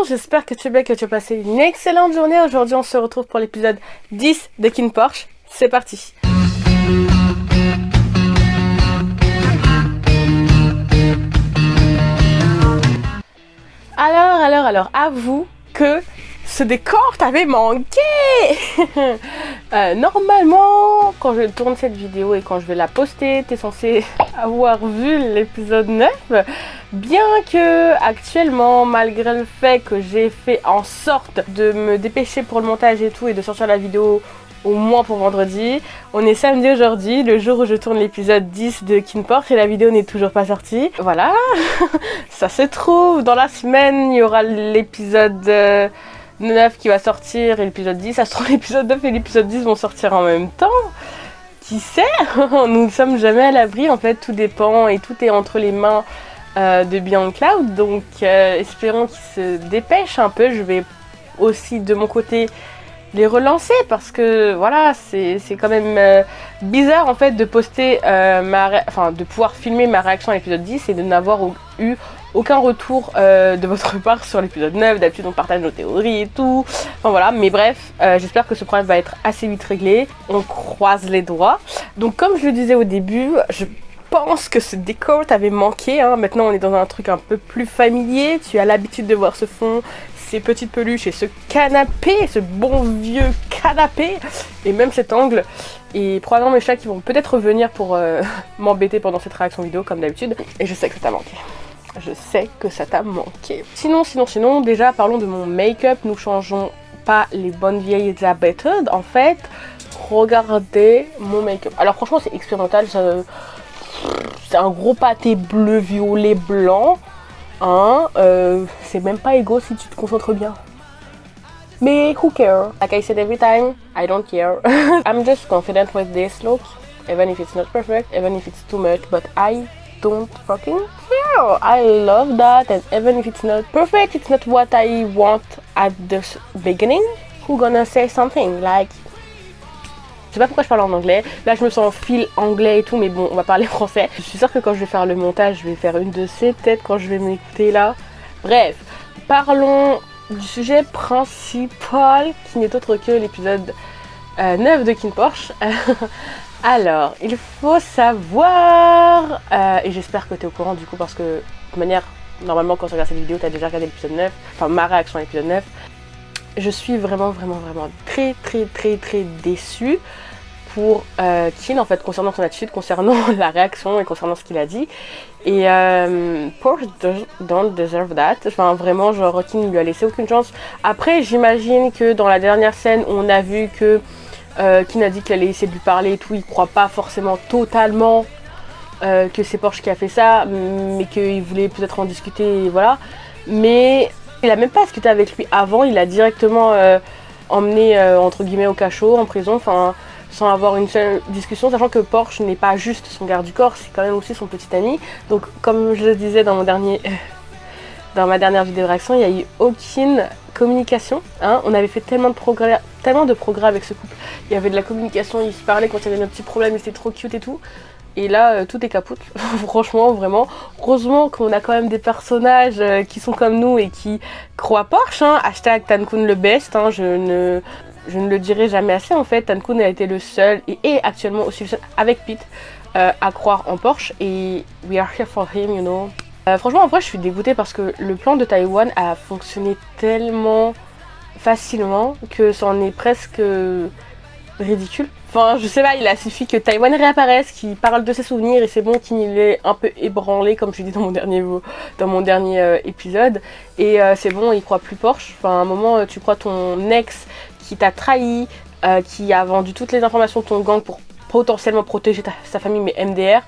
j'espère que tu es bien, que tu as passé une excellente journée. Aujourd'hui, on se retrouve pour l'épisode 10 de Kin Porsche. C'est parti. Alors, avoue que ce décor t'avait manqué. Normalement, quand je tourne cette vidéo et quand je vais la poster, t'es censé avoir vu l'épisode 9. Bien que actuellement, malgré le fait que j'ai fait en sorte de me dépêcher pour le montage et tout et de sortir la vidéo au moins pour vendredi, on est samedi aujourd'hui, le jour où je tourne l'épisode 10 de Kin Porsche et la vidéo n'est toujours pas sortie. Voilà, ça se trouve dans la semaine, il y aura l'épisode 9 qui va sortir et l'épisode 10. Ça se trouve l'épisode 9 et l'épisode 10 vont sortir en même temps. Qui sait? Nous ne sommes jamais à l'abri, en fait, tout dépend et tout est entre les mains de Beyond Cloud. Donc espérons qu'ils se dépêchent un peu. Je vais aussi de mon côté les relancer parce que voilà, c'est quand même bizarre en fait de poster de pouvoir filmer ma réaction à l'épisode 10 et de n'avoir eu aucun retour de votre part sur l'épisode 9. D'habitude on partage nos théories et tout, enfin voilà, mais bref, j'espère que ce problème va être assez vite réglé, on croise les doigts. Donc comme je le disais au début, je pense que ce décor t'avait manqué, hein. Maintenant on est dans un truc un peu plus familier, tu as l'habitude de voir ce fond, ces petites peluches et ce canapé, ce bon vieux canapé, et même cet angle, et probablement mes chats qui vont peut-être revenir pour m'embêter pendant cette réaction vidéo comme d'habitude, et je sais que ça t'a manqué. Je sais que ça t'a manqué. Sinon, déjà parlons de mon make-up. Nous changeons pas les bonnes vieilles habitudes. En fait, regardez mon make-up. Alors franchement, c'est expérimental. C'est un gros pâté bleu, violet, blanc. Hein, c'est même pas égaux si tu te concentres bien. Mais who cares? Like I said every time, I don't care. I'm just confident with this look, even if it's not perfect, even if it's too much, but I don't fucking care. I love that, and even if it's not perfect, it's not what I want at the beginning. Who gonna say something like? Je sais pas pourquoi je parle en anglais. Là, je me sens en fil anglais et tout, mais bon, on va parler français. Je suis sûre que quand je vais faire le montage, je vais faire une de ces peut-être quand je vais m'écouter là. Bref, parlons du sujet principal qui n'est autre que l'épisode 9 de Kin Porsche. Alors, il faut savoir, et j'espère que tu es au courant du coup parce que de toute manière, normalement quand tu regardes cette vidéo, tu as déjà regardé l'épisode 9, enfin ma réaction à l'épisode 9. Je suis vraiment très déçue pour Kin en fait, concernant son attitude, concernant la réaction et concernant ce qu'il a dit. Et Porsche don't deserve that. Enfin vraiment, genre Kin ne lui a laissé aucune chance. Après, j'imagine que dans la dernière scène, on a vu que Kin a dit qu'il allait essayer de lui parler et tout. Il croit pas forcément totalement que c'est Porsche qui a fait ça, mais qu'il voulait peut-être en discuter, et voilà. Mais il a même pas discuté avec lui avant, il a directement emmené entre guillemets au cachot, en prison, enfin sans avoir une seule discussion, sachant que Porsche n'est pas juste son garde du corps, c'est quand même aussi son petit ami. Donc comme je le disais dans ma dernière vidéo de réaction, il n'y a eu aucune communication, hein. On avait fait tellement de progrès avec ce couple. Il y avait de la communication, ils se parlaient quand il y avait nos petits problèmes, et c'était trop cute et tout. Et là, tout est capoute, franchement, vraiment. Heureusement qu'on a quand même des personnages qui sont comme nous et qui croient Porsche, hein. Hashtag Tankun le best, hein. Je ne le dirai jamais assez en fait. Tankun a été le seul et est actuellement aussi le seul avec Pete à croire en Porsche. Et we are here for him, you know. Franchement, en vrai, je suis dégoûtée parce que le plan de Taïwan a fonctionné tellement facilement que c'en est presque ridicule. Enfin, je sais pas, il a suffi que Taïwan réapparaisse, qu'il parle de ses souvenirs et c'est bon qu'il est un peu ébranlé, comme je dis dans mon dernier épisode. Et c'est bon, il croit plus Porsche. Enfin, à un moment, tu crois ton ex qui t'a trahi, qui a vendu toutes les informations de ton gang pour potentiellement protéger sa famille, mais MDR,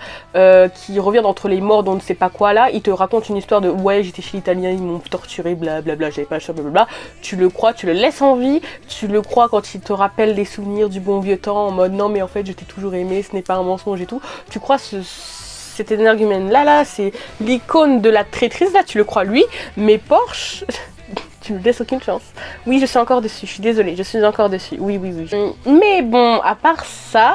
qui revient d'entre les morts dont on ne sait pas quoi là, il te raconte une histoire de ouais j'étais chez l'Italien, ils m'ont torturé, blablabla, j'avais pas le choix, blablabla, tu le crois, tu le laisses en vie, tu le crois quand il te rappelle des souvenirs du bon vieux temps, en mode non mais en fait je t'ai toujours aimé, ce n'est pas un mensonge et tout, tu crois cet énergumène là, c'est l'icône de la traîtrise là, tu le crois lui, mais Porsche... tu ne laisses aucune chance. Oui, je suis encore dessus, je suis désolée, je suis encore dessus. Oui. Mais bon, à part ça,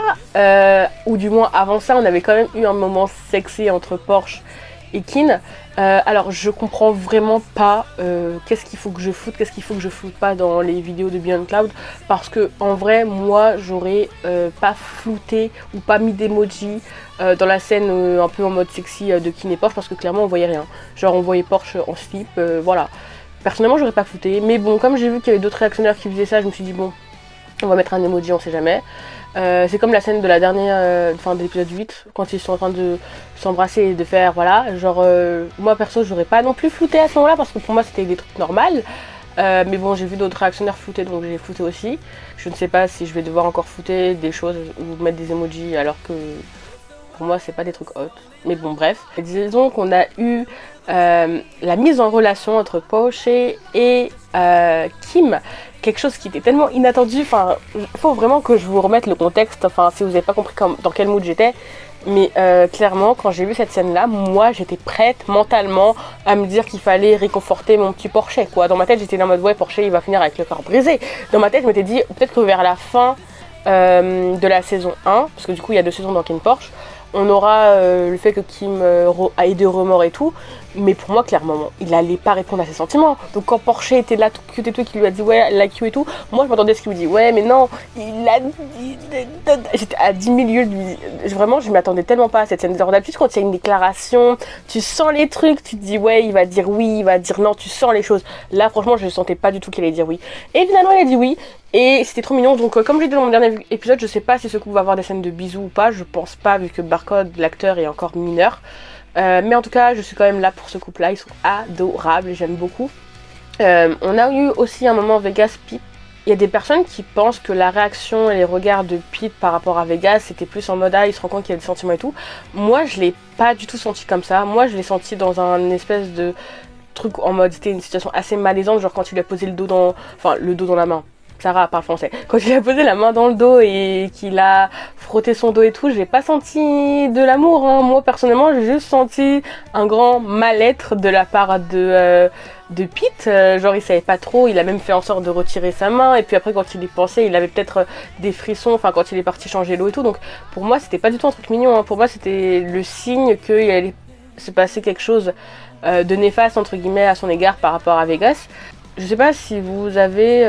ou du moins avant ça, on avait quand même eu un moment sexy entre Porsche Ekin. Alors je comprends vraiment pas qu'est-ce qu'il faut que je foute, qu'est-ce qu'il faut que je foute pas dans les vidéos de Beyond Cloud, parce que en vrai moi j'aurais pas flouté ou pas mis d'emoji dans la scène un peu en mode sexy de Kin et Porsche, parce que clairement on voyait rien, genre on voyait Porsche en slip, voilà. Personnellement j'aurais pas flouté, mais bon comme j'ai vu qu'il y avait d'autres réactionnaires qui faisaient ça, je me suis dit bon on va mettre un emoji, on sait jamais. C'est comme la scène de la dernière, fin de l'épisode 8, quand ils sont en train de s'embrasser et de faire, voilà, genre, moi perso, j'aurais pas non plus flouté à ce moment-là, parce que pour moi c'était des trucs normaux. Mais bon, j'ai vu d'autres réactionnaires flouter, donc j'ai flouté aussi. Je ne sais pas si je vais devoir encore flouter des choses ou mettre des emojis, alors que pour moi c'est pas des trucs hot. Mais bon, bref. Disons qu'on a eu la mise en relation entre Porsche et Kim, quelque chose qui était tellement inattendu. Enfin, il faut vraiment que je vous remette le contexte, enfin si vous n'avez pas compris dans quel mood j'étais. Mais clairement, quand j'ai vu cette scène-là, moi j'étais prête mentalement à me dire qu'il fallait réconforter mon petit Porsche, quoi. Dans ma tête, j'étais en mode ouais, Porsche il va finir avec le corps brisé. Dans ma tête, je m'étais dit peut-être que vers la fin de la saison 1, parce que du coup il y a 2 saisons dans Kin Porsche, on aura le fait que Kim a eu des remords et tout, mais pour moi clairement il allait pas répondre à ses sentiments. Donc quand Porsche était là tout cute et tout, qui lui a dit ouais I like you et tout, moi je m'attendais à ce qu'il me dit ouais mais non, il a dit... J'étais à 10 000 lieues de lui. Vraiment je m'attendais tellement pas à cette scène. D'habitude quand il y a une déclaration, tu sens les trucs, tu te dis ouais il va dire oui, il va dire non, tu sens les choses. Là franchement je ne sentais pas du tout qu'il allait dire oui. Et finalement il a dit oui. Et c'était trop mignon, donc comme j'ai dit dans mon dernier épisode, je sais pas si ce couple va avoir des scènes de bisous ou pas, je pense pas vu que Barcode, l'acteur, est encore mineur. Mais en tout cas, je suis quand même là pour ce couple-là, ils sont adorables, j'aime beaucoup. On a eu aussi un moment Vegas Pete. Il y a des personnes qui pensent que la réaction et les regards de Pete par rapport à Vegas, c'était plus en mode ah, il se rend compte qu'il y a des sentiments et tout. Moi, je l'ai pas du tout senti comme ça, moi je l'ai senti dans un espèce de truc en mode, c'était une situation assez malaisante, genre quand il lui a posé le dos dans la main. Sarah parle français. Quand il a posé la main dans le dos et qu'il a frotté son dos et tout, j'ai pas senti de l'amour, hein. Moi personnellement j'ai juste senti un grand mal-être de la part de Pete, genre il savait pas trop, il a même fait en sorte de retirer sa main, et puis après quand il y pensait il avait peut-être des frissons, enfin quand il est parti changer l'eau et tout, donc pour moi c'était pas du tout un truc mignon, hein. Pour moi c'était le signe qu'il allait se passer quelque chose de néfaste entre guillemets à son égard par rapport à Vegas. Je sais pas si vous avez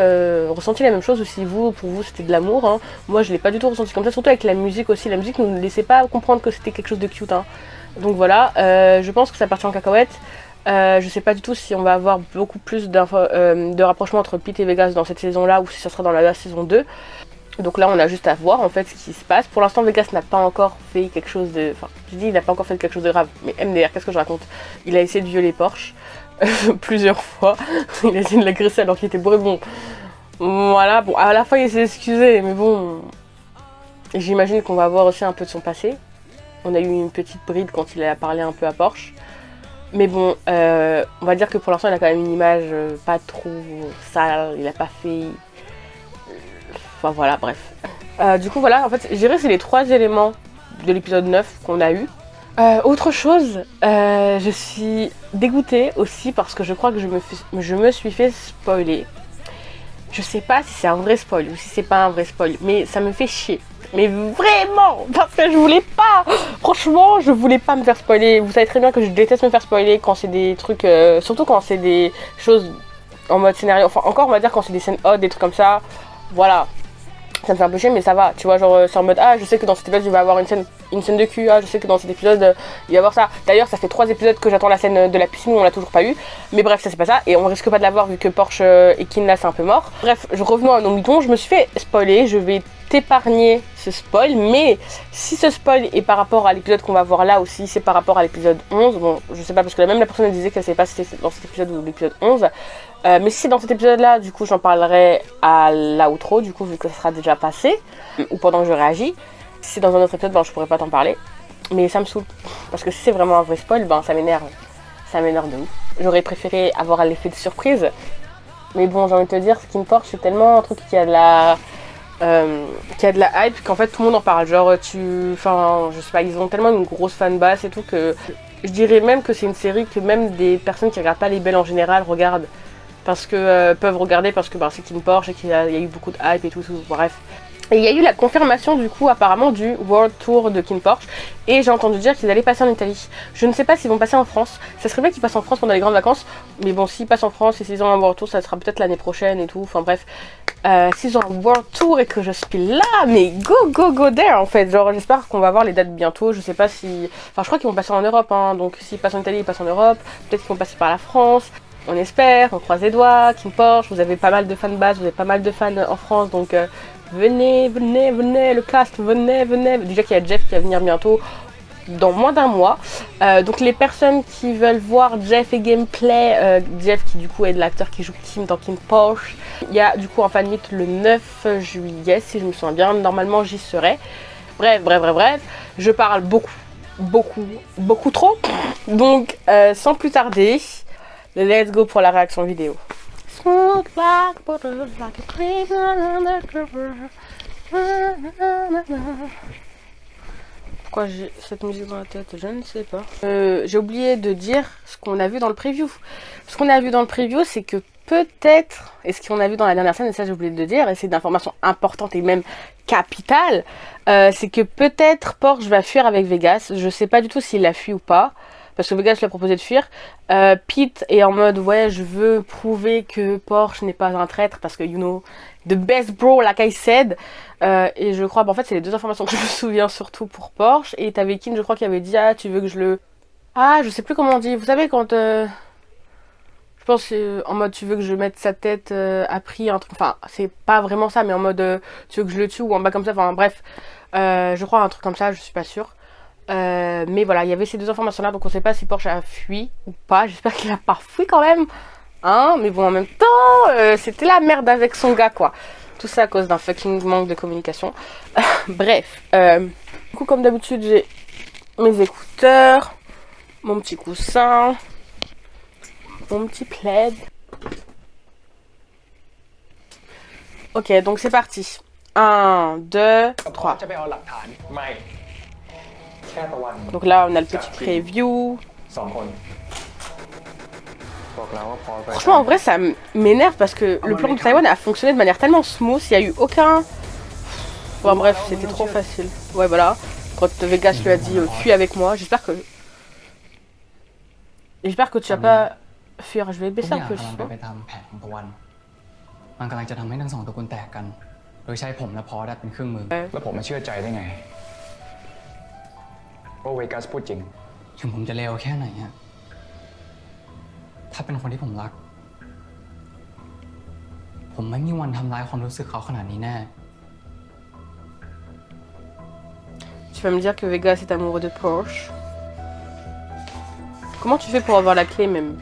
ressenti la même chose ou si pour vous c'était de l'amour, hein. Moi je l'ai pas du tout ressenti comme ça, surtout avec la musique aussi. La musique ne laissait pas comprendre que c'était quelque chose de cute, hein. Donc voilà, je pense que ça partit en cacahuète. Je sais pas du tout si on va avoir beaucoup plus de rapprochement entre Pete et Vegas dans cette saison-là ou si ça sera dans la saison 2. Donc là on a juste à voir en fait ce qui se passe. Pour l'instant Vegas n'a pas encore fait quelque chose de... Enfin, je dis il n'a pas encore fait quelque chose de grave, mais MDR, qu'est-ce que je raconte? Il a essayé de violer Porsche. Plusieurs fois, il a essayé de l'agresser alors qu'il était bourré, bon, voilà, bon, à la fin il s'est excusé, mais bon, j'imagine qu'on va voir aussi un peu de son passé. On a eu une petite bride quand il a parlé un peu à Porsche, mais bon, on va dire que pour l'instant il a quand même une image pas trop sale, il a pas fait, enfin voilà, bref. Du coup voilà, en fait, je dirais que c'est les 3 éléments de l'épisode 9 qu'on a eu. Autre chose, je suis dégoûtée aussi parce que je crois que je me suis fait spoiler. Je sais pas si c'est un vrai spoil ou si c'est pas un vrai spoil, mais ça me fait chier. Mais vraiment, parce que je voulais pas. Franchement, je voulais pas me faire spoiler. Vous savez très bien que je déteste me faire spoiler quand c'est des trucs, surtout quand c'est des choses en mode scénario. Enfin, encore on va dire quand c'est des scènes hot, des trucs comme ça. Voilà. Ça me fait un peu chier, mais ça va, tu vois, genre c'est en mode ah je sais que dans cet épisode il va y avoir une scène de cul, ah je sais que dans cet épisode il va y avoir ça. D'ailleurs ça fait 3 épisodes que j'attends la scène de la piscine où on l'a toujours pas eu, mais bref ça c'est pas ça, et on risque pas de l'avoir vu que Porsche et Kin là c'est un peu mort. Bref, revenons à nos moutons, je me suis fait spoiler, je vais t'épargner ce spoil, mais si ce spoil est par rapport à l'épisode qu'on va voir là ou si c'est par rapport à l'épisode 11, bon je sais pas parce que même la personne disait qu'elle savait pas si c'était dans cet épisode ou l'épisode 11. Mais si c'est dans cet épisode là, du coup j'en parlerai à l'outro, du coup vu que ça sera déjà passé, ou pendant que je réagis. Si c'est dans un autre épisode, ben je pourrais pas t'en parler. Mais ça me saoule, parce que si c'est vraiment un vrai spoil, ben ça m'énerve de ouf. J'aurais préféré avoir l'effet de surprise. Mais bon, j'ai envie de te dire, Kin Porsche c'est tellement un truc qui a de la hype qu'en fait tout le monde en parle. Genre enfin je sais pas, ils ont tellement une grosse fanbase et tout que je dirais même que c'est une série que même des personnes qui regardent pas les belles en général regardent. Parce que peuvent regarder parce que c'est Kin Porsche et qu'il y a eu beaucoup de hype et tout, bref. Et il y a eu la confirmation du coup apparemment du World Tour de King Porsche. Et j'ai entendu dire qu'ils allaient passer en Italie. Je ne sais pas s'ils vont passer en France. Ça serait bien qu'ils passent en France pendant les grandes vacances. Mais bon, s'ils passent en France et s'ils ont un World Tour, ça sera peut-être l'année prochaine et tout. Enfin bref, s'ils ont un World Tour et que je suis là, mais go there en fait. Genre j'espère qu'on va avoir les dates bientôt. Je sais pas si... Enfin je crois qu'ils vont passer en Europe. Hein. Donc s'ils passent en Italie, ils passent en Europe. Peut-être qu'ils vont passer par la France. On espère, on croise les doigts. King Porsche, vous avez pas mal de fans de base, vous avez pas mal de fans en France. Donc... venez, le cast, venez. Déjà qu'il y a Jeff qui va venir bientôt, dans moins d'un mois. Donc les personnes qui veulent voir Jeff et gameplay, Jeff qui du coup est l'acteur qui joue Kim dans King Porsche. Il y a du coup un fan meet le 9 juillet, si je me souviens bien. Normalement j'y serai. Bref. Je parle beaucoup trop. Donc sans plus tarder, let's go pour la réaction vidéo. Smooth like butter, like a cream undercover. Pourquoi j'ai cette musique dans la tête? Je ne sais pas. J'ai oublié de dire ce qu'on a vu dans le preview. Ce qu'on a vu dans le preview, c'est que peut-être, et ce qu'on a vu dans la dernière scène, et ça j'ai oublié de le dire, et c'est une information importante et même capitale, c'est que peut-être Porsche va fuir avec Vegas. Je sais pas du tout s'il la fuit ou pas. Parce que Vegas lui a proposé de fuir. Pete est en mode ouais, je veux prouver que Porsche n'est pas un traître parce que you know the best bro like I said. Et je crois, en fait c'est les deux informations que je me souviens surtout pour Porsche. Et t'avais Kin, je crois, qui avait dit ah tu veux que je le... Ah je sais plus comment on dit. Vous savez quand je pense c'est en mode tu veux que je mette sa tête à prix, un truc. Enfin c'est pas vraiment ça, mais en mode tu veux que je le tue ou en bas comme ça. Enfin bref, je crois un truc comme ça, je suis pas sûre. Mais voilà, il y avait ces deux informations là, donc on sait pas si Porsche a fui ou pas. J'espère qu'il a pas fui quand même, hein. Mais bon, en même temps, c'était la merde avec son gars, quoi. Tout ça à cause d'un fucking manque de communication. Bref, du coup, comme d'habitude, j'ai mes écouteurs, mon petit coussin, mon petit plaid. Ok, donc c'est parti. 1, 2, 3. Donc là, on a le petit preview. Franchement, en vrai, ça m'énerve parce que le plan de Taïwan a fonctionné de manière tellement smooth. Il n'y a eu aucun... Bon, bref, c'était trop facile. Ouais, voilà. Quand Vegas lui a dit fuis avec moi, j'espère que tu vas pas fuir. Je vais baisser un peu le son. มันกำลังจะทำให้ทั้งสองตระกูลแตกกันโดยใช้ผมและพอดัดเป็นเครื่องมือแล้วผมมาเชื่อใจได้ไงว่าเวกัสพูดจริงถึงผมจะเลวแค่ไหนอะถ้าเป็นคนที่ผมรักผมไม่มีวันทำร้ายความรู้สึกเขาขนาดนี้แน่ Tu vas me dire que Vegas est amoureux de Porsche. Comment tu fais pour avoir la clé même?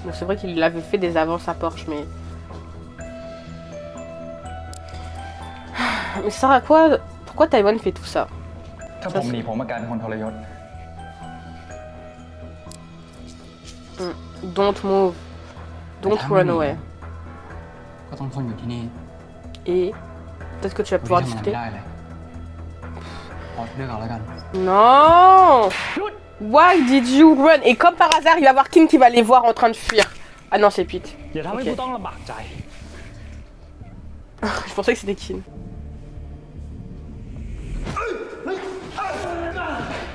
Donc c'est vrai qu'il avait fait des avances à Porsche, mais... Mais ça sert à quoi? Pourquoi Taïwan fait tout ça? Don't move. Don't run away. Et peut-être que tu vas pouvoir discuter. Non! Why did you run? Et comme par hasard, il va y avoir Kim qui va les voir en train de fuir. Ah non, c'est Pete. Okay. Je pensais que c'était Kim.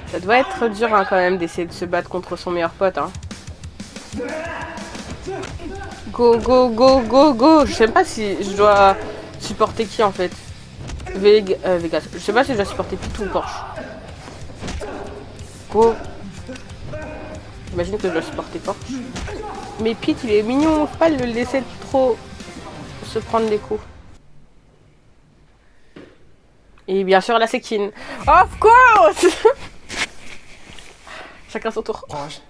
Ça doit être dur hein, quand même d'essayer de se battre contre son meilleur pote. Hein. Go, go, go, go, go. Je sais même pas si je dois supporter qui en fait. Vegas. Je sais pas si je dois supporter Pete ou Porsche. Go. J'imagine que je dois supporter Porsche. Mais Pete il est mignon, faut pas le laisser trop se prendre des coups. Et bien sûr là c'est Kin. Of course. Chacun son tour. Porsche.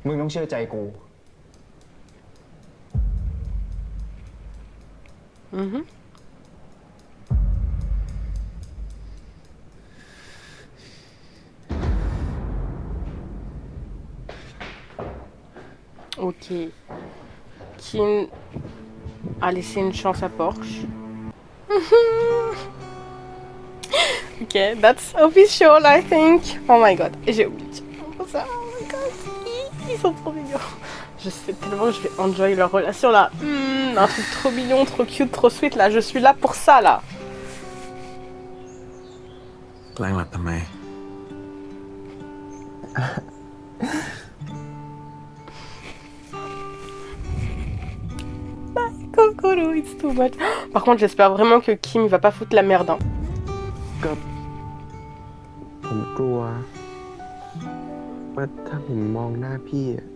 Tu dois chercherใจกู Ok. Kin a laissé une chance à Porsche. Ok, that's official, I think. Oh my god, j'ai oublié. Oh my god. Ils sont trop mignons. Je sais tellement que je vais enjoy leur relation là. Un truc trop mignon, trop cute, trop sweet là. Je suis là pour ça là. แกล้งหลับทำไม Kokoro, it's too much. Par contre, j'espère vraiment que Kim va pas foutre la merde. Hein. ก็ผมกลัวว่าถ้าผมมองหน้าพี่อะ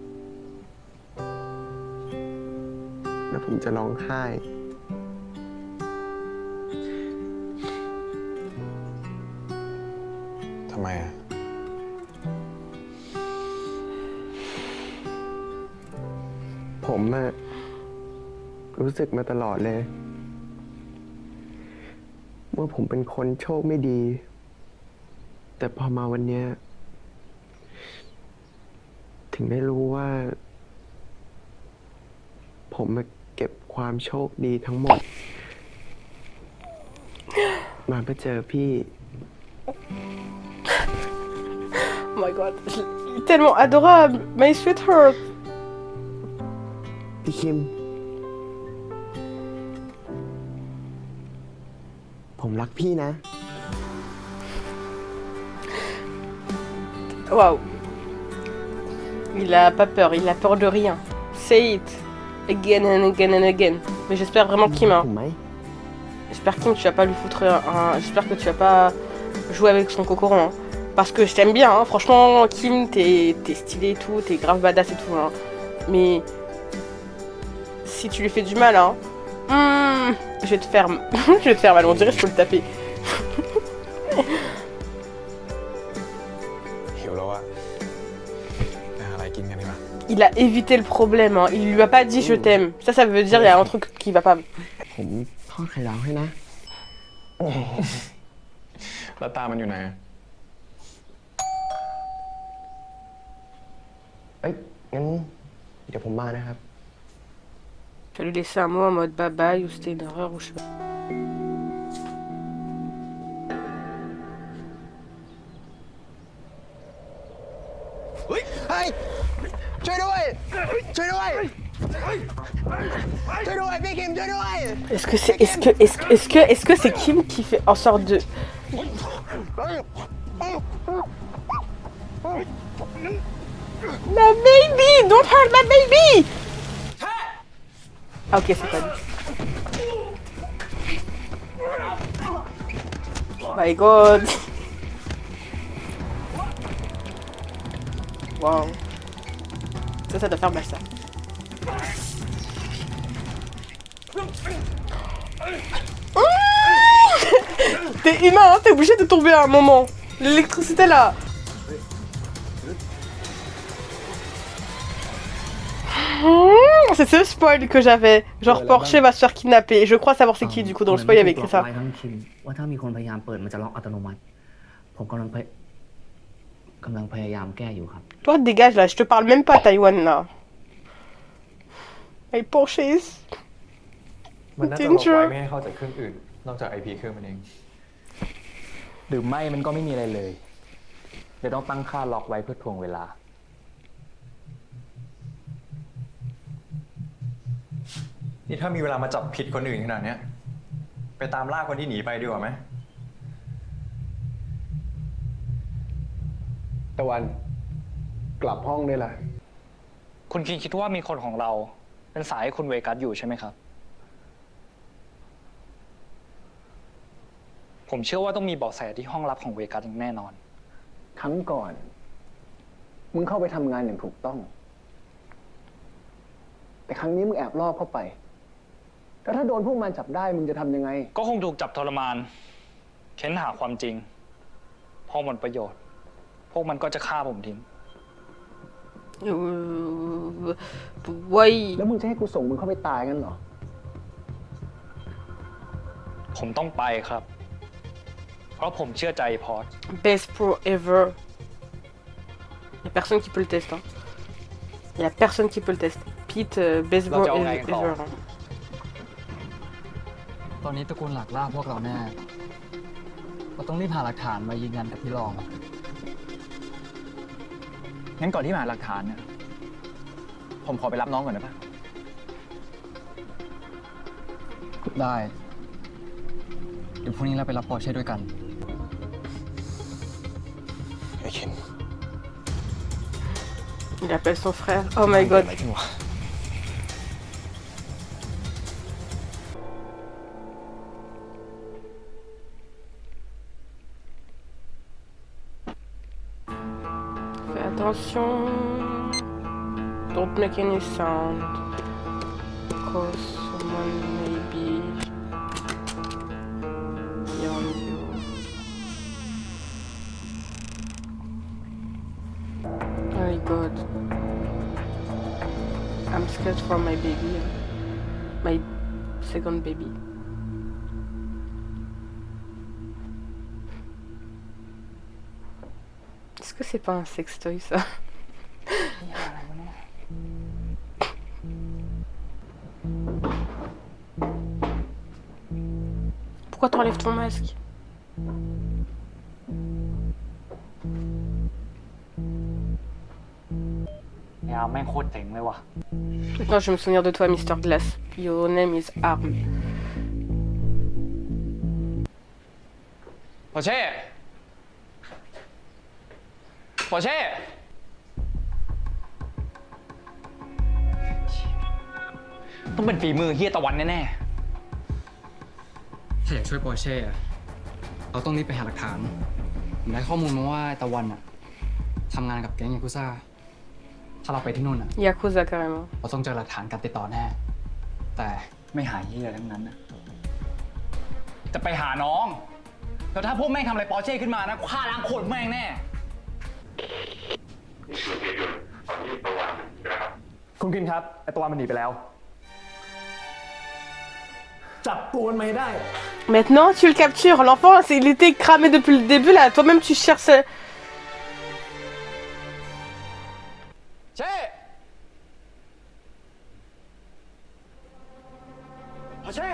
แล้วผมจะร้องไห้ ทำไมอ่ะ ผมอะรู้สึกมาตลอดเลยว่าผมเป็นคนโชคไม่ดี แต่พอมาวันเนี้ยถึงได้รู้ว่า ผมมาเก็บความโชคดีทั้งหมด มาเพื่อเจอพี่ Oh my god, il est tellement adorable. My sweetheart. พี่คิม ผมรักพี่นะ Waouh. Il a pas peur, il a peur de rien. Say it. Again and again and again. Mais j'espère vraiment Kim. Hein. ผมไหม J'espère Kim, tu vas pas lui foutre un. J'espère que tu vas pas jouer avec son cocoron. Hein. Parce que je t'aime bien. Hein. Franchement, Kim, t'es stylé et tout, t'es grave badass et tout. Hein. Mais si tu lui fais du mal, hein, je vais te faire, je vais te faire mal. On dirait que je peux le taper. หิวแล้วอะไปหาอะไรกินกันดีกว่า Il a évité le problème. Hein. Il lui a pas dit je t'aime. Ça veut dire il y a un truc qui va pas. ผมทอดไข่ดาวให้นะ แล้วตามันอยู่ไหนอะ เอ้ย งั้น เดี๋ยวผมมานะครับ Je vais lui laisser un mot en mode bye bye ou c'était une erreur ou je sais pas. เฮ้ย ช่วยด้วย ช่วยด้วย ช่วยด้วย พี่คิมช่วยด้วย Est-ce que c'est Kim qui fait en sorte de. Ma baby! Don't hurt my baby! Ah ok, c'est pas lui. Oh my god! Wow. Ça doit faire mal ça. T'es humain, hein, t'es obligé de tomber à un moment. L'électricité là. C'est ce spoil que j'avais. Genre Porsche va se faire kidnapper. Je crois savoir c'est qui du coup dans le spoil il y avait écrit ça. ว่าถ้ามีคนพยายามเปิดมันจะล็อกอัตโนมัติ ผมกำลังพยายามแก้อยู่ครับ Toi dégage là, je te parle même pas Taïwan là. Hey Porsche. มันน่าจะล็อกไว้ไม่ให้เข้าจากเครื่องอื่น นอกจาก IP เครื่องมันเอง หรือไม่มันก็ไม่มีอะไรเลย เดี๋ยวต้องตั้งค่าล็อกไว้เพื่อทวงเวลา นี่ถ้ามีเวลามาจับผิดคนอื่นขนาดเนี้ย ไปตามล่าคนที่หนีไปดีกว่าไหม ตะวัน กลับห้องได้ละ คุณคิดว่ามีคนของเราเป็นสายให้คุณเวกัสอยู่ใช่ไหมครับ ผมเชื่อว่าต้องมีเบาะแสที่ห้องลับของเวกัสอย่างแน่นอน ครั้งก่อน มึงเข้าไปทำงานอย่างถูกต้อง แต่ครั้งนี้มึงแอบลอบเข้าไปแล้วถ้าโดนพวกมันจับได้มึงจะทำยังไง ก็คงถูกจับทรมาน เค้นหาความจริง พอหมดประโยชน์ พวกมันก็จะฆ่าผมทิ้ง Ouais. แล้วมึงจะให้กูส่งมึงเข้าไปตายงั้นเหรอ ผมต้องไปครับ เพราะผมเชื่อใจพอร์ต Best pro ever. Y'a personne qui peut le tester. Hein. Y'a personne qui peut le tester. Pete, best pro ever. Hein. ตอนนี้ตระกูลหลักล่าพวกเราแน่เราต้องรีบหาหลักฐานมายืนยันกับพี่รอง งั้นก่อนที่หาหลักฐานเนี่ย ผมขอไปรับน้องก่อนได้ปะ ได้ เดี๋ยวพรุ่งนี้เราไปรับปอร์เช่ด้วยกัน ไอ้เคน Il appelle son frère. Oh my god. อะไรขึ้นวะ Fais attention. Don't make any sound. Cause someone may be beyond you. Oh my god. I'm scared for my baby. My second baby. Est-ce que c'est pas un sextoy ça? Pourquoi t'enlèves ton masque? Maintenant je vais me souvenir de toi, Mr. Glass. Your name is Arm. ปอร์เช่ปอร์เช่ต้องเป็นฝีมือเฮียตะวันแน่ ถ้าอยากช่วยปอร์เช่อะเราต้องรีบไปหาหลักฐานผมได้ข้อมูลมาว่าตะวันอะทำงานกับแก๊งยากุซ่าถ้าเราไปที่นู่นอะ Yakuza carrément. เราต้องเจอหลักฐานการติดต่อแน่ แต่ไม่หายเหี้ยทั้งนั้นนะ ๆ จะไปหาน้อง แล้วถ้าพวกแม่งทำอะไรปอร์เช่ขึ้นมานะฆ่าล้างโคตรแม่งแน่ คุณกินครับ ไอตัวมันหนีไปแล้ว จับตัวมันมาให้ได้ Maintenant tu le captures. L'enfant, il était cramé depuis le début là. Toi-même tu cherches. เช่ปอร์เช่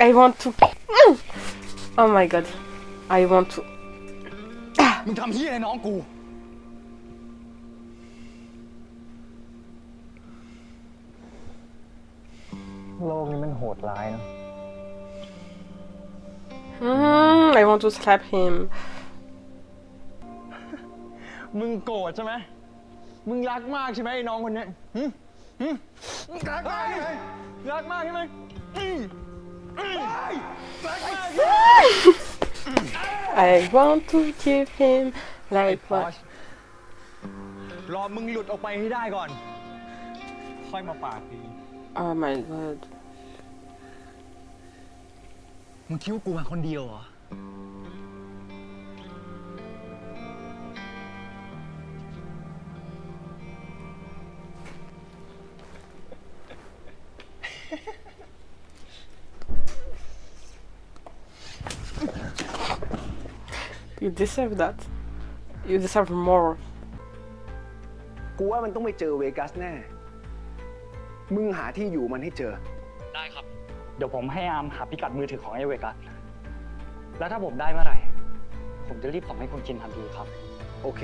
I want to. Oh my god. I want to. มึงทำเฮียอะไรน้องกู โลกนี้มันโหดร้ายนะ I want to slap him. มึงโกรธใช่ไหม มึงรักมากใช่ไหมไอ้น้องคนเนี้ยมึงรักมากใช่ไหมรักมากใช่ไหมรักมาก I want to give him ไอ้ like พอ what? ชรอมึงหลุดออกไปให้ได้ก่อน ค่อยมาปาดที Oh my god. มึงคิดว่ากูมาคนเดียวเหรอ You deserve that. You deserve more. กูว่ามันต้องไปเจอเวกัสแน่ มึงหาที่อยู่มันให้เจอ ได้ครับ เดี๋ยวผมให้อามหาพิกัดมือถือของไอ้เวกัส แล้วถ้าผมได้เมื่อไหร่ ผมจะรีบส่งให้คุณกินทันทีครับ โอเค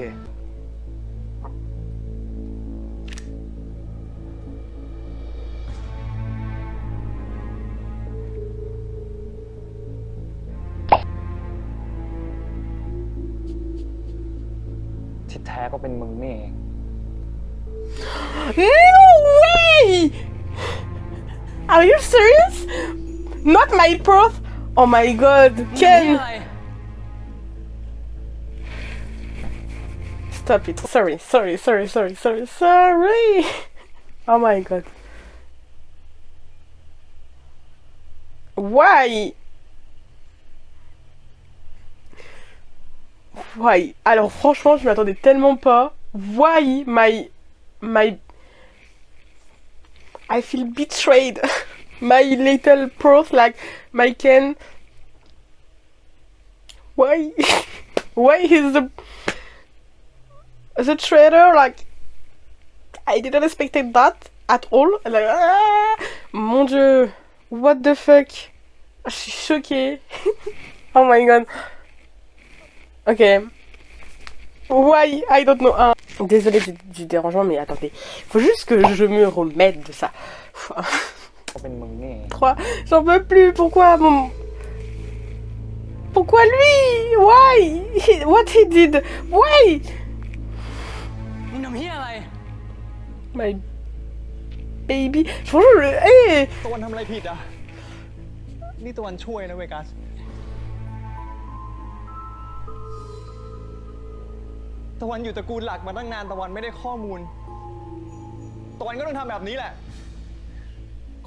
ที่แท้ก็เป็นมึงนี่เอง No way! Are you serious? Not my prof? Oh my god, Ken! Stop it. Sorry. Oh my god. Why? Why? Alors franchement, je m'attendais tellement pas. Why my I feel betrayed. My little prof, like my Ken. Why? Why he's the traitor? Like I didn't expect that at all. Like, mon Dieu. What the fuck? Je suis choquée. Oh my god. Ok. Why? I don't know. Ah. Désolée du dérangement, mais attendez. Faut juste que je me remette de ça. เป็นมึงนี่ 3. J'en peux plus. Pourquoi mon... Pourquoi lui? Why? What he did? Why? มึงทำเฮียอะไร My baby. Franchement, hey! ตะวันทำอะไรผิดอ่ะ นี่ตะวันช่วยนะเวกัส ตะวันอยู่ตระกูลหลักมาตั้งนานตะวันไม่ได้ข้อมูล ตะวันก็ต้องทำแบบนี้แหละ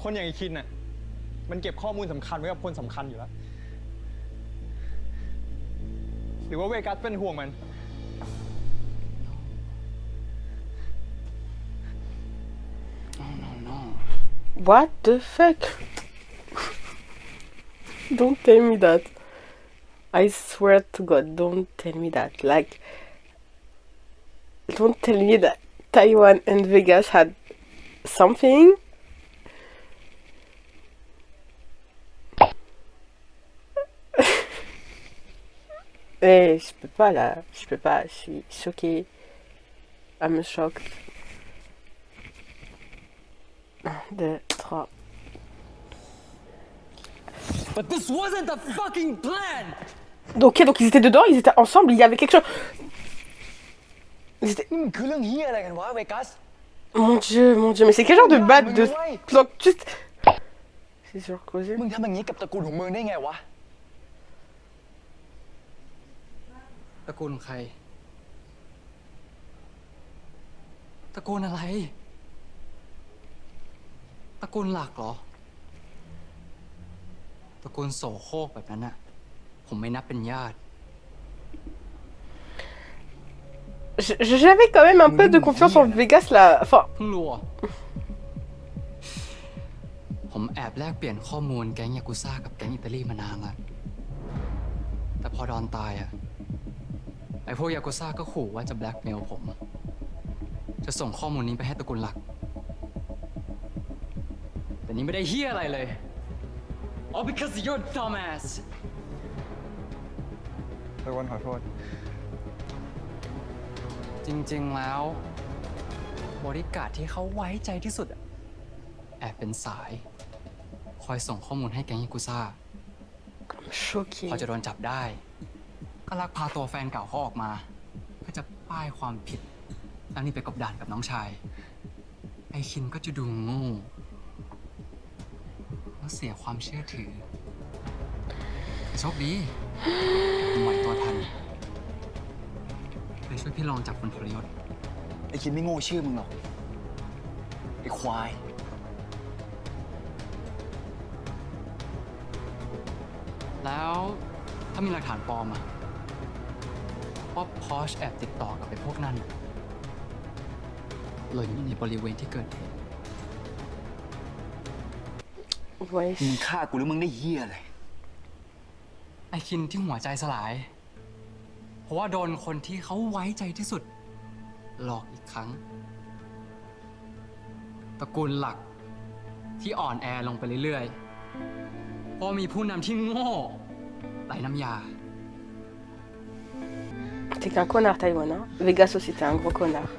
คนอย่างไอ้คินน่ะ มันเก็บข้อมูลสำคัญไว้กับคนสำคัญอยู่แล้ว หรือว่าเวกัสเป็นห่วงมัน What the fuck? Don't tell me that. I swear to God, don't tell me that. Like, don't tell me that Taiwan and Vegas had something. Eh, je peux pas là, je peux pas, je suis choquée. I'm shocked. 1, 2, 3. But this wasn't the fucking plan. Ok, donc ils étaient dedans, ils étaient ensemble, il y avait quelque chose. Ils étaient... นี่มันคือเรื่องเฮียอะไรกันวะเวกัส Mon dieu, mais c'est quel genre de batte de plot juste. C'est surcausé. มึงทำอย่างนี้กับตระกูลของมึงได้ไงวะ ตระกูลใคร ตระกูลอะไร ตระกูลหลักเหรอ ตระกูลโสโครกแบบนั้นน่ะ ผมไม่นับเป็นญาติ J'avais quand même un peu de confiance en Vegas là. Enfin. เพิ่งรู้เหรอผมแอบแลกเปลี่ยนข้อมูลแก๊งยากุซ่ากับแก๊งอิตาลีมานานแล้ว แต่พอดอนตายอ่ะ ไอ้พวกยากุซ่าก็ขู่ว่าจะแบล็กเมลผม จะส่งข้อมูลนี้ไปให้ตระกูลหลัก แต่นี่ไม่ได้เฮี้ยอะไรเลย All because of your dumbass ตะวันขอโทษ จริงๆ แล้วบริการดที่เขาไว้ใจที่สุดอะแอบเป็นสาย คอยส่งข้อมูลให้แก๊งยากุซ่า Choqué. พอจะโดนจับได้ ก็ลักพาตัวแฟนเก่าเขาออกมา เพื่อจะป้ายความผิด แล้วนี่ไปกบดานกับน้องชาย ไอคินก็จะดูโง่แล้วเสียความเชื่อถือแต่โชคดีผมไหวตัวทันเลยช่วยพี่ลองจับคนทรยศ ไอ้คิดไม่โง่ชื่อมึงหรอก ไอ้ควาย แล้วถ้ามีหลักฐานปลอมอะว่าพอชแอบติดต่อกับไอ้พวกนั้นเลยอยู่ในบริเวณที่เกิดเหตุ Ouais. มึงฆ่ากูหรือมึงได้เหี้ยอะไร ไอ้คินที่หัวใจสลาย เพราะว่าโดนคนที่เขาไว้ใจที่สุด หลอกอีกครั้ง ตระกูลหลักที่อ่อนแอลงไปเรื่อยๆ เพราะมีผู้นำที่โง่ไร้น้ำยา T'es qu'un connard, Taïwan. Hein. Vegas aussi, t'es un gros connard.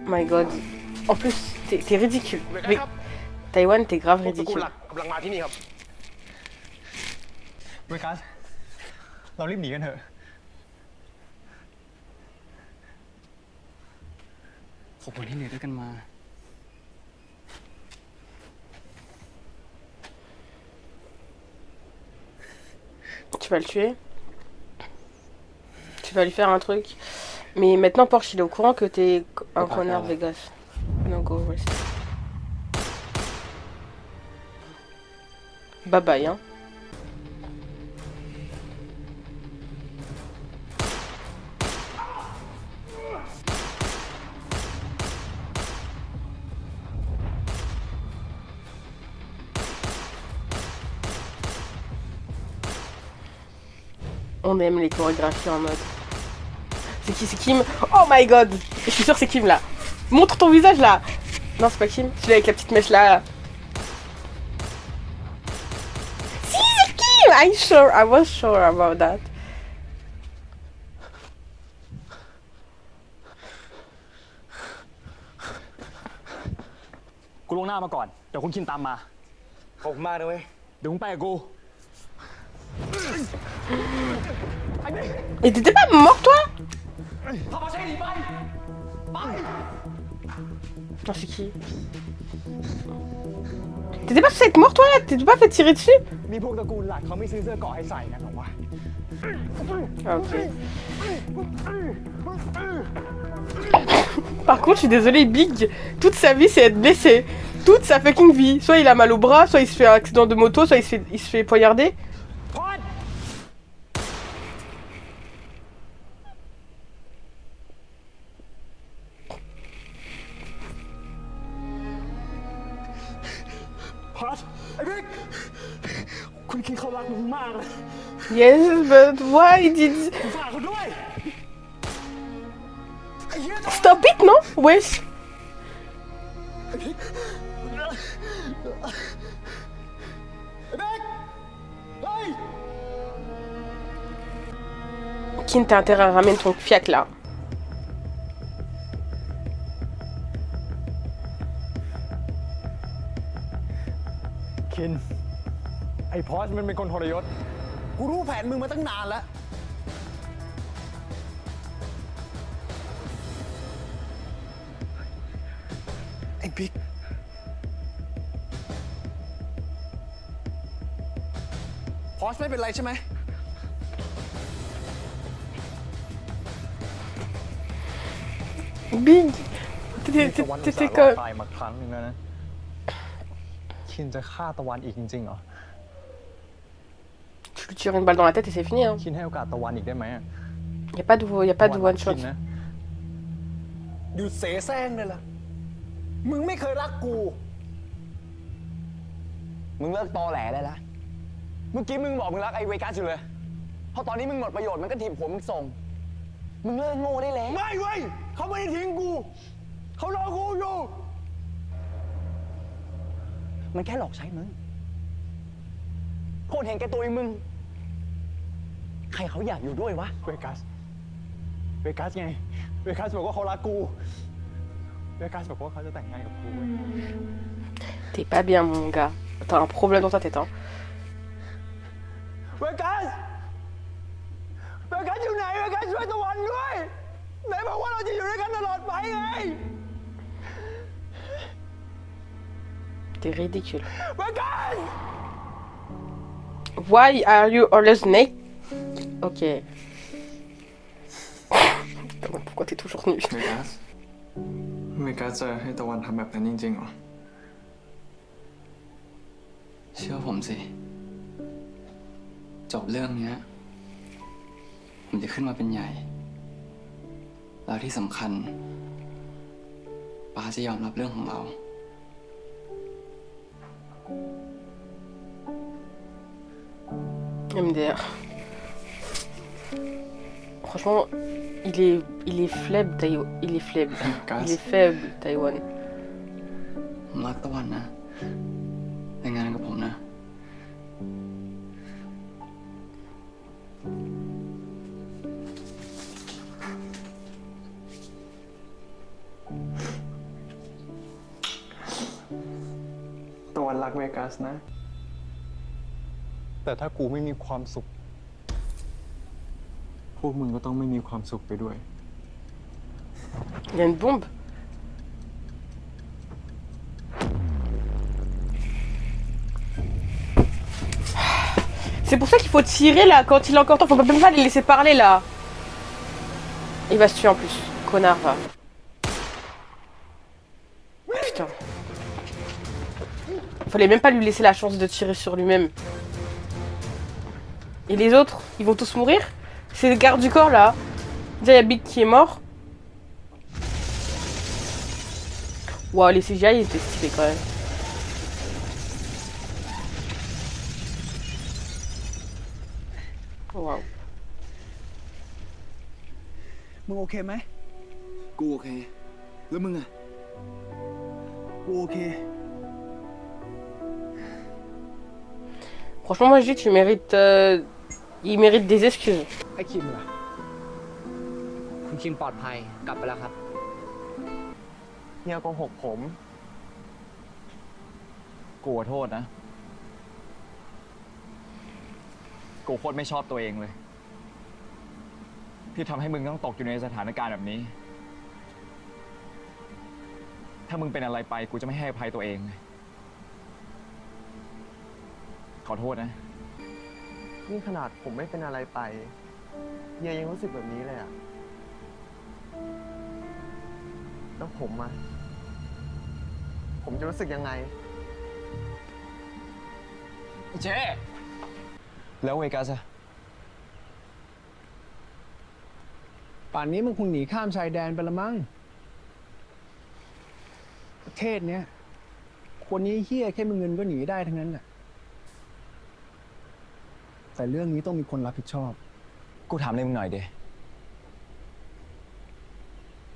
My god. En plus, t'es ridicule. Taïwan, t'es grave ตระกูล ridicule. หลักกำลังมาที่นี่ครับ เวกัส เรารีบหนีกันเถอะ ขอบคุณที่เหนื่อยด้วยกันมา Tu vas le tuer. Tu vas lui faire un truc. Mais maintenant, Porsche, il est au courant que t'es un connard, Vegas. No go rest. Bye bye, hein. On aime les chorégraphies en mode. C'est qui? C'est Kim? Oh my god! Je suis sûre que c'est Kim là. Montre ton visage là! Non, c'est pas Kim. Celui avec la petite mèche là. I was sure about that. กูลงหน้ามาก่อน เดี๋ยวคุณคินตามมา ขอบคุณมากนะเว้ย เดี๋ยวมึงไปกับกู Et t'étais pas mort, toi? Non, c'est qui? T'étais pas censé être mort, toi, là? T'étais pas fait tirer dessus? นี่พวกตระกูลหลักเขาไม่ซื้อเสื้อเกราะให้ใส่กันหรอวะ Ah, ok. Par contre, je suis désolée, Big, toute sa vie, c'est être blessé. Toute sa fucking vie. Soit il a mal au bras, soit il se fait un accident de moto, soit il se fait poignarder. พอดไอ้บิ๊กคุณคิดเขารักมึงมากเลย Yes, but why did... ฝากคุณด้วย Stop it, non? Wesh. Kin, t'as intérêt à ramener ton fiac là. คิน ไอ้พอสมันเป็นคนทรยศ กูรู้แผนมึงมาตั้งนานแล้ว ไอ้บิ๊ก พอสไม่เป็นไรใช่ไหม Big. ตะวันอุตส่า T'étais ห์รอด comme... ตายมาครั้งหนึงแล้วนะ คินจะฆ่าตะวันอีกจริงๆเหรอ Tu lui tires une balle dans la tête et c'est fini, hein. คินให้โอกาสตะวันอีกได้ไหมอะ Y a pas de ตะวั one รัก shot. คินนะ หยุดเสแสร้งเลยล่ะ มึงไม่เคยรักกู มึงเลิกตอแหลได้แล้ว เมื่อกี้มึงบอกมึงรักไอ้เวกัสอยู่เลย เพราะตอนนี้มึงหมดประโยชน์มันก็ถีบหัวมึงส่ง มึงเลิกโง่ได้แล้ว ไม่เว้ยเขาไม่ได้ทิ้งกู เขารอกูอยู่ มันแค่หลอกใช้มึงโคตรเห็นแก่ตัวไอ้มึง ใครเขาอยากอยู่ด้วยวะ เวกัส เวกัสไง เวกัสบอกว่าเขารักกู เวกัสบอกว่าเขาจะแต่งงานกับกู T'es pas bien, mon gars. T'as un problème dans ta tête, hein. เวกัส เวกัสอยู่ไหน เวกัสช่วยตะวันด้วย ไหนบอกว่าเราจะอยู่ด้วยกันตลอดไปไง T'es ridicule. เวกัส Why are you always naked? Ok. Pourquoi t'es toujours nu? เวกัสจะให้ตะวันทำแบบนั้นจริงๆเหรอ เชื่อผมสิ จบเรื่องเนี้ย ผมจะขึ้นมาเป็นใหญ่ แล้วที่สำคัญป้าจะยอมรับเรื่องของเรา MDR. Franchement, il est faible, Taïwan. Il est faible. Il est faible, Taïwan. ผมรักตะวันนะ แต่งงานกับผมนะ ตะวันรักเวกัสนะ แต่ถ้ากูไม่มีความสุข พวกมึงก็ต้องไม่มีความสุขไปด้วย Il y a une bombe. C'est pour ça qu'il faut tirer là quand il est encore temps. Faut même pas les laisser parler là. Il va se tuer en plus. Connard va. Putain. Fallait même pas lui laisser la chance de tirer sur lui-même. Et les autres, ils vont tous mourir? C'est le garde du corps là. Déjà, il y a Big qui est mort. Waouh, les CGI étaient stylés quand même. Waouh. มึงโอเคไหม กูโอเค แล้วมึงอะ กูโอเค Franchement, moi je dis, tu mérites. Il mérite des excuses. ไอ้คิมล่ะ คุณคิมปลอดภัยกลับไปแล้วครับ เฮียโกหกผม กูขอโทษนะ กูโคตรไม่ชอบตัวเองเลย ที่ทำให้มึงต้องตกอยู่ในสถานการณ์แบบนี้ ถ้ามึงเป็นอะไรไปกูจะไม่ให้อภัยตัวเองเลยขอโทษนะ นี่ขนาดผมไม่เป็นอะไรไปเฮียยังรู้สึกแบบนี้เลยอะแล้วผมจะรู้สึกยังไง เจ๊แล้วเวกัสอะ ป่านนี้มึงคงหนีข้ามชายแดนไปละมั้ง ประเทศเนี้ยคนนี้เฮี้ยแค่มีเงินก็หนีได้ทั้งนั้นแหละแต่เรื่องนี้ต้องมีคนรับผิดชอบ กูถามเลยมึงหน่อยเด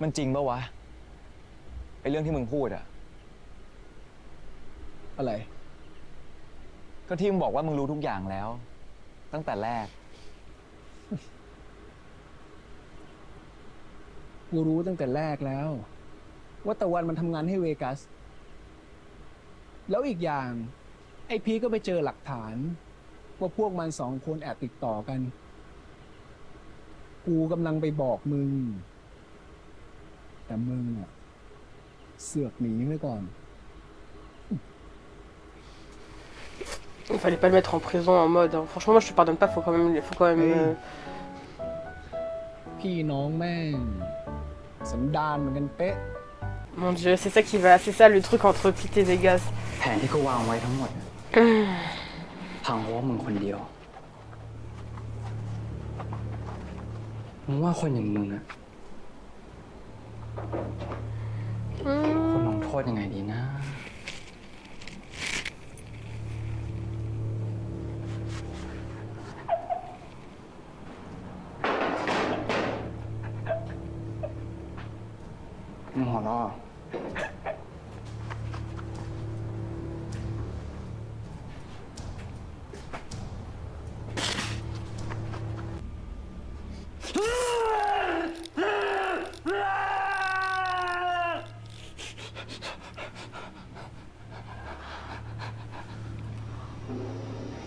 มันจริงปะวะไอเรื่องที่มึงพูดอะ อะไร ก็ที่มึงบอกว่ามึงรู้ทุกอย่างแล้ว ตั้งแต่แรก กูรู้ตั้งแต่แรกแล้ว ว่าตะวันมันทำงานให้เวกัส แล้วอีกอย่างไอพีก็ไปเจอหลักฐาน ว่าพวกมันสองคนแอบติดต่อกัน กูกำลังไปบอกมึง แต่มึงอะเสือกหนีไว้ก่อน Il fallait pas le mettre en prison en mode. Hein. Franchement, moi je te pardonne pas, faut quand même. Faut quand même Hey. พี่น้องแม่ง สันดานเหมือนกันเป๊ะ Mon dieu, c'est ça qui va. C'est ça le truc entre Pete et Vegas. แผนที่กูวางไว้ทั้งหมดอะพังเพราะว่ามึงคนเดียว มึงว่าคนอย่างมึงอะคนลงโทษยังไงดีนะ มึงหัวเราะ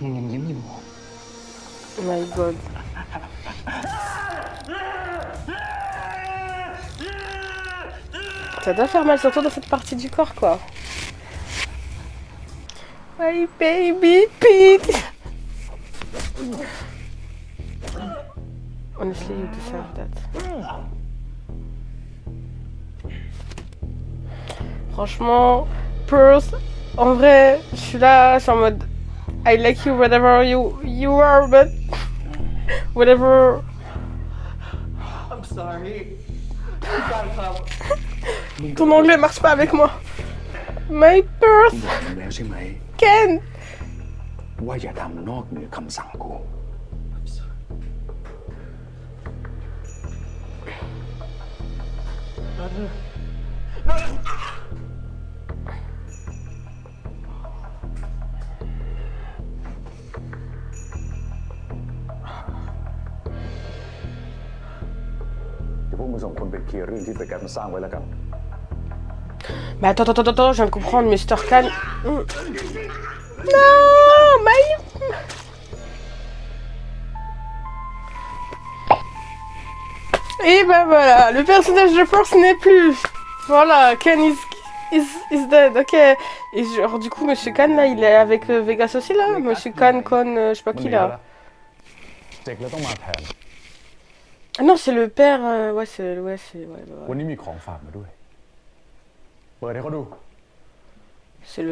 มึงยังยิ้มอยู่ Oh my god. Ça doit faire mal, surtout dans cette partie du corps, quoi. My baby Pete. Honestly, you deserve that. Franchement, Pearls, en vrai, je suis là, je suis en mode I like you whatever you are, but whatever. I'm sorry Ton anglais marche pas avec moi. My Pearls, แล้วใช่ไหม Ken. ว่าอย่าทำนอกเหนือคำสั่งกู เดี๋ยวพวกมึงส่งคนไปเคลียร์เรื่องที่เวกัสมันสร้างไว้แล้วกัน Mais attends, je viens de comprendre, Mr. Khan. Non, my... Et ben voilà, le personnage de Force n'est plus. Voilà, Ken is dead, ok. Et genre du coup, Monsieur Khan là, il est avec Vegas aussi là. Monsieur Khan, je sais pas qui là. เจ็กแล้วต้องมาแทน Ah non, c'est le père. Ouais, c'est ouais. วันนี้มีของฝากมาด้วย เปิดให้เขาดู C'est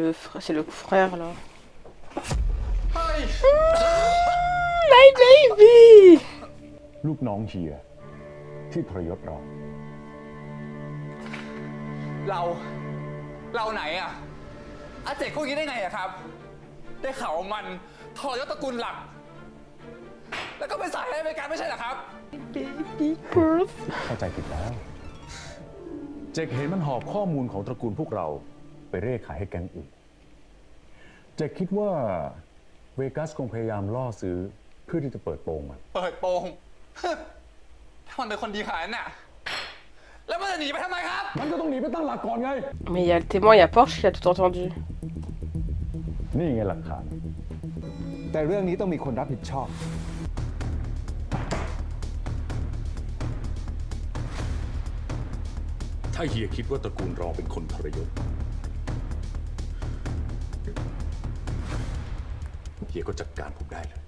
le frère là. My baby. ลูกน้องเฮียที่ทรยศเรา เราไหนอะอาเจกพูดอย่างนี้ได้ไงอะครับ ได้ข่าวว่ามันทรยศตระกูลหลัก แล้วก็เป็นสายให้บริการไม่ใช่เหรอครับ Baby Pearls. เข้าใจผิดแล้ว เจกเห็นมันหอบข้อมูลของตระกูลพวกเราไปเร่ขายให้แก๊งอื่น เจกคิดว่า เวกัสคงพยายามล่อซื้อเพื่อที่จะเปิดโปงมัน เปิดโปง ถ้ามันเป็นคนดีขนาดนั้นน่ะ แล้วมันจะหนีไปทำไมครับ มันก็ต้องหนีไปตั้งหลักก่อนไง Mais il y a le témoin, il y a Porsche qui a tout entendu. นี่ไงหลักฐาน แต่เรื่องนี้ต้องมีคนรับผิดชอบ ถ้าเฮียคิดว่าตระกูลรอเป็นคนทรยศเฮียก็จัดการผมได้เลย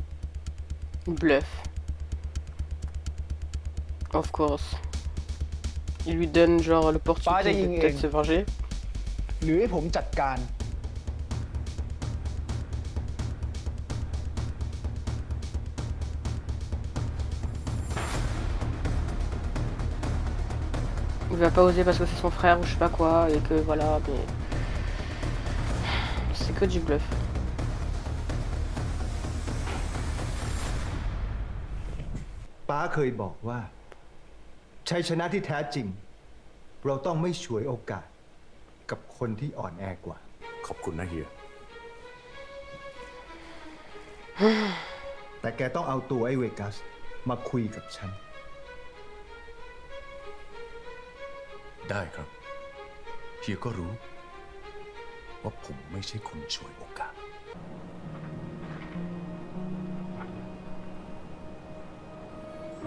Bluff. Of course. Il lui donne genre l'opportunité de peut-être se venger. หรือให้ผมจัดการ Il va pas oser parce que c'est son frère ou je sais pas quoi et que voilà, mais c'est que du bluff. ป้าเคยบอกว่าชัยชนะที่แท้จริง เราต้องไม่ฉวยโอกาสกับคนที่อ่อนแอกว่า ขอบคุณนะเฮีย แต่แกต้องเอาตัวไอ้เวกัสมาคุยกับฉัน ได้ครับเฮียก็รู้ว่าผมไม่ใช่คนฉวยโอกาส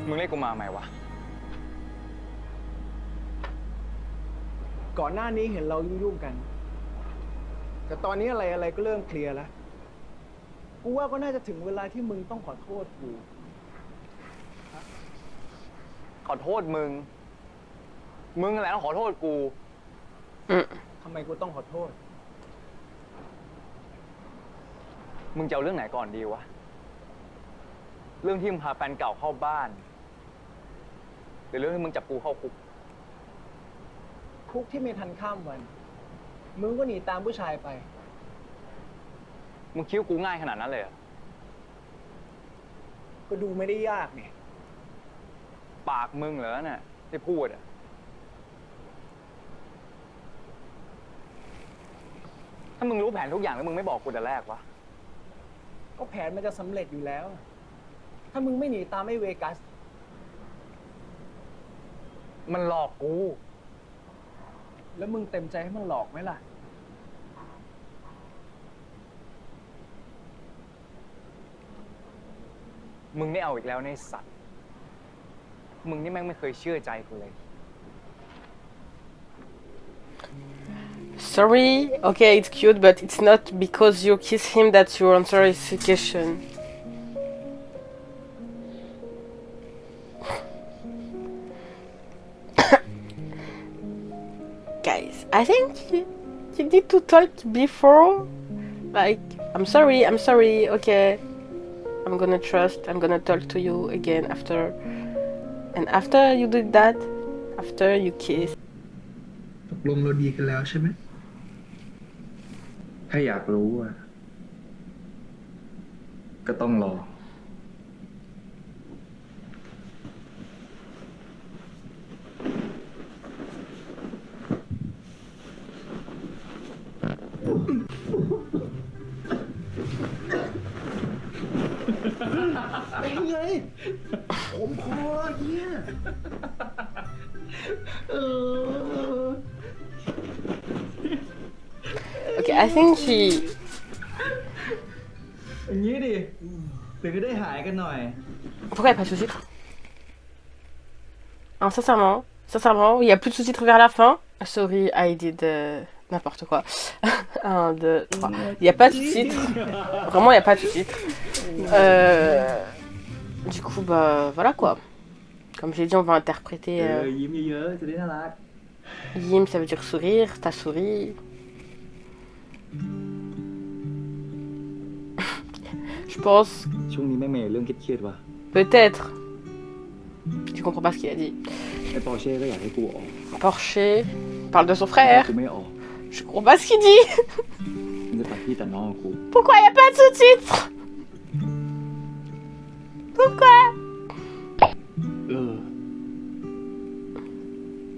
มึงเรียกกูมาไหมวะ ก่อนหน้านี้เห็นเรายุ่งๆกัน แต่ตอนนี้อะไรก็เริ่มเคลียร์แล้ว กูว่าก็น่าจะถึงเวลาที่มึงต้องขอโทษกู ขอโทษมึง มึงอะไรต้องขอโทษกู ทำไมกูต้องขอโทษ มึงจะเอาเรื่องไหนก่อนดีวะ เรื่องที่มึงพาแฟนเก่าเข้าบ้าน หรือเรื่องที่มึงจับกูเข้าคุก คุกที่ไม่ทันข้ามวัน มึงก็หนีตามผู้ชายไป มึงคิดว่ากูง่ายขนาดนั้นเลยเหรอ ก็ดูไม่ได้ยากเนี่ย ปากมึงเหรอเนี่ยที่พูดอะถ้ามึงรู้แผนทุกอย่างแล้วมึงไม่บอกกูแต่แรกวะ ก็แผนมันจะสำเร็จอยู่แล้ว ถ้ามึงไม่หนีตามไอ้เวกัส มันหลอกกู แล้วมึงเต็มใจให้มันหลอกไหมล่ะ มึงได้เอาอีกแล้วในสัตว์ มึงนี่แม่งไม่เคยเชื่อใจกูเลย Sorry, okay, it's cute, but it's not because you kiss him that you answer his question. Guys, I think you need to talk before. Like, I'm sorry, okay. I'm gonna trust, I'm gonna talk to you again after. And after you do that, after you kiss. ตกลงเราดีกันแล้วใช่ไหม ถ้าอยากรู้อ่ะ ก็ต้องรอ เป็นไง ผมพอเฮียOkay, I think he. อย่างนี้ดิถึงจะได้หายกันหน่อย Pourquoi il n'y a pas de sous-titres? Non, sincèrement, il n'y a plus de sous-titres vers la fin. Sorry, I did n'importe quoi. 1, 2, 3. Il n'y a pas de sous-titres. Vraiment, il n'y a pas de sous-titres. Du coup, bah voilà quoi. Comme j'ai dit, on va interpréter. ยิ้มเยอะๆจะได้น่ารัก Yim, ça veut dire sourire, t'as souri. Je pense. ช่วงนี้แม่เมย์เรื่องเครียดๆว่ะ Peut-être. Tu comprends pas ce qu'il a dit. ไอ้ปอร์เช่ก็อยากให้กูออก Porsche parle de son frère. กูไม่ออก Je comprends pas ce qu'il dit. มันจะตัดพี่ตัดน้องกู Pourquoi y a pas de sous-titres? Pourquoi?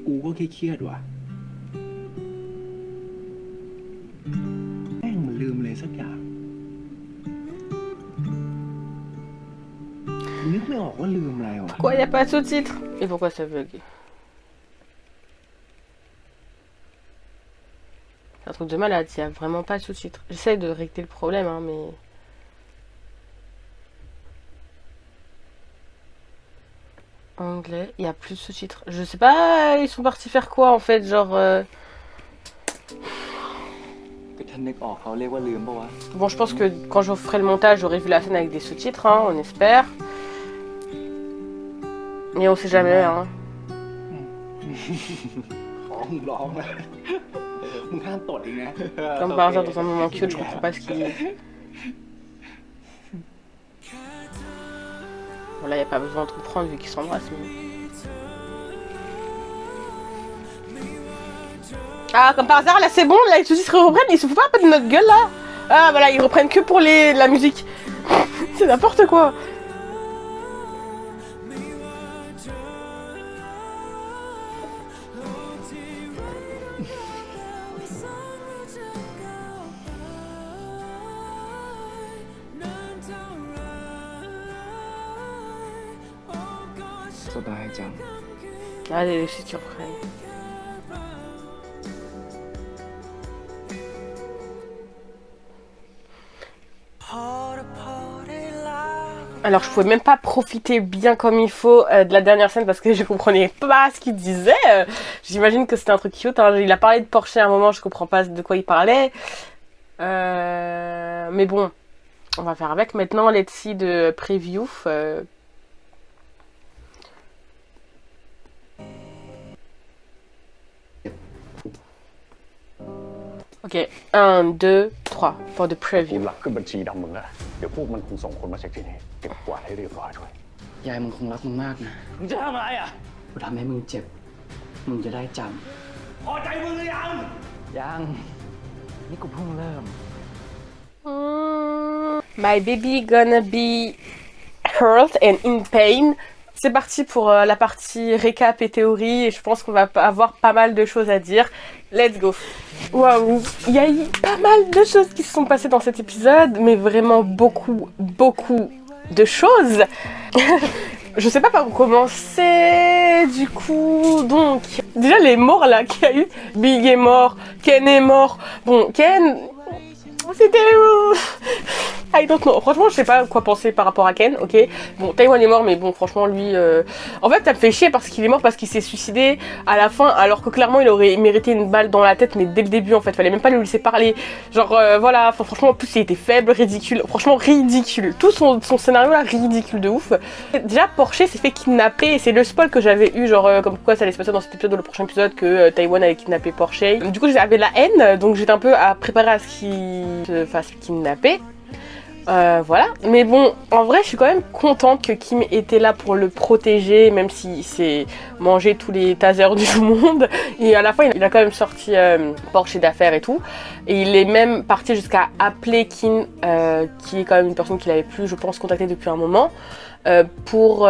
กูก็เครียดๆว่ะแม่งมันลืมเลยสักอย่าง ไม่ออกว่าลืมอะไรวะ Pourquoi il n'y a pas de sous-titres? Et pourquoi ça bug? C'est un truc de malade, il n'y a vraiment pas de sous-titres. J'essaie de régler le problème, hein, mais... Anglais, il n'y a plus de sous-titres. Je sais pas, ils sont partis faire quoi en fait, genre... Bon, je pense que quand je ferai le montage, j'aurai vu la scène avec des sous-titres, hein, on espère. Mais on sait jamais, hein. Comme par hasard, dans un moment cute, je comprends pas ce qu'il dit. Bon, là, il n'y a pas besoin de comprendre vu qu'ils s'embrassent. Mais... Ah, comme par hasard, là c'est bon, là les sous-titres reprennent, ils se foutent pas de notre gueule là. Ah, voilà, ils reprennent que pour la musique. C'est n'importe quoi. Ah, les sous-titres reprennent. Alors je pouvais même pas profiter bien comme il faut de la dernière scène parce que je comprenais pas ce qu'il disait. J'imagine que c'était un truc cute, hein. Il a parlé de Porsche à un moment, je comprends pas de quoi il parlait. Mais bon, on va faire avec. Maintenant, let's see de preview. Ok, 1, 2, 3 for the preview. หลักขึ้นบัญชีดำมึงแล้วเดี๋ยวพวกมันคงส่งคนมาเช็คที่นี่เก็บกวาดให้เรียบร้อยด้วยยายมึงคงรักมึงมากนะมึงจะทำอะไรอ่ะกูทำให้มึงเจ็บมึงจะได้จำพอใจมึงหรือยังนี่กูเพิ่งเริ่ม My baby gonna be hurt and in pain. C'est parti pour la partie récap et théorie et je pense qu'on va avoir pas mal de choses à dire. Let's go. Waouh, il y a eu pas mal de choses qui se sont passées dans cet épisode, mais vraiment beaucoup de choses. Je sais pas par où commencer, du coup, donc... Déjà les morts là qu'il y a eu, Big est mort, Ken est mort. Bon, Ken... C'était où? I don't know. Franchement, je sais pas quoi penser par rapport à Ken, ok. Bon, Taïwan est mort, mais bon, franchement, lui... En fait, ça me fait chier parce qu'il est mort parce qu'il s'est suicidé à la fin, alors que clairement, il aurait mérité une balle dans la tête, mais dès le début, en fait. Fallait même pas lui laisser parler. Genre, voilà, enfin, franchement, en plus, il était faible, ridicule. Franchement, ridicule. Tout son scénario, là, ridicule de ouf. Déjà, Porsche s'est fait kidnapper, et c'est le spoil que j'avais eu, genre, comme quoi ça allait se passer dans cet épisode ou le prochain épisode, que Taïwan allait kidnapper Porsche. Du coup, j'avais la haine, donc j'étais un peu à préparer à ce qu'il se fasse kidnapper. Voilà, mais bon, en vrai je suis quand même contente que Kim était là pour le protéger, même s'il s'est mangé tous les tasers du monde, et à la fin il a quand même sorti Porsche d'affaires et tout, et il est même parti jusqu'à appeler Kim, qui est quand même une personne qu'il avait plus, je pense, contacté depuis un moment, pour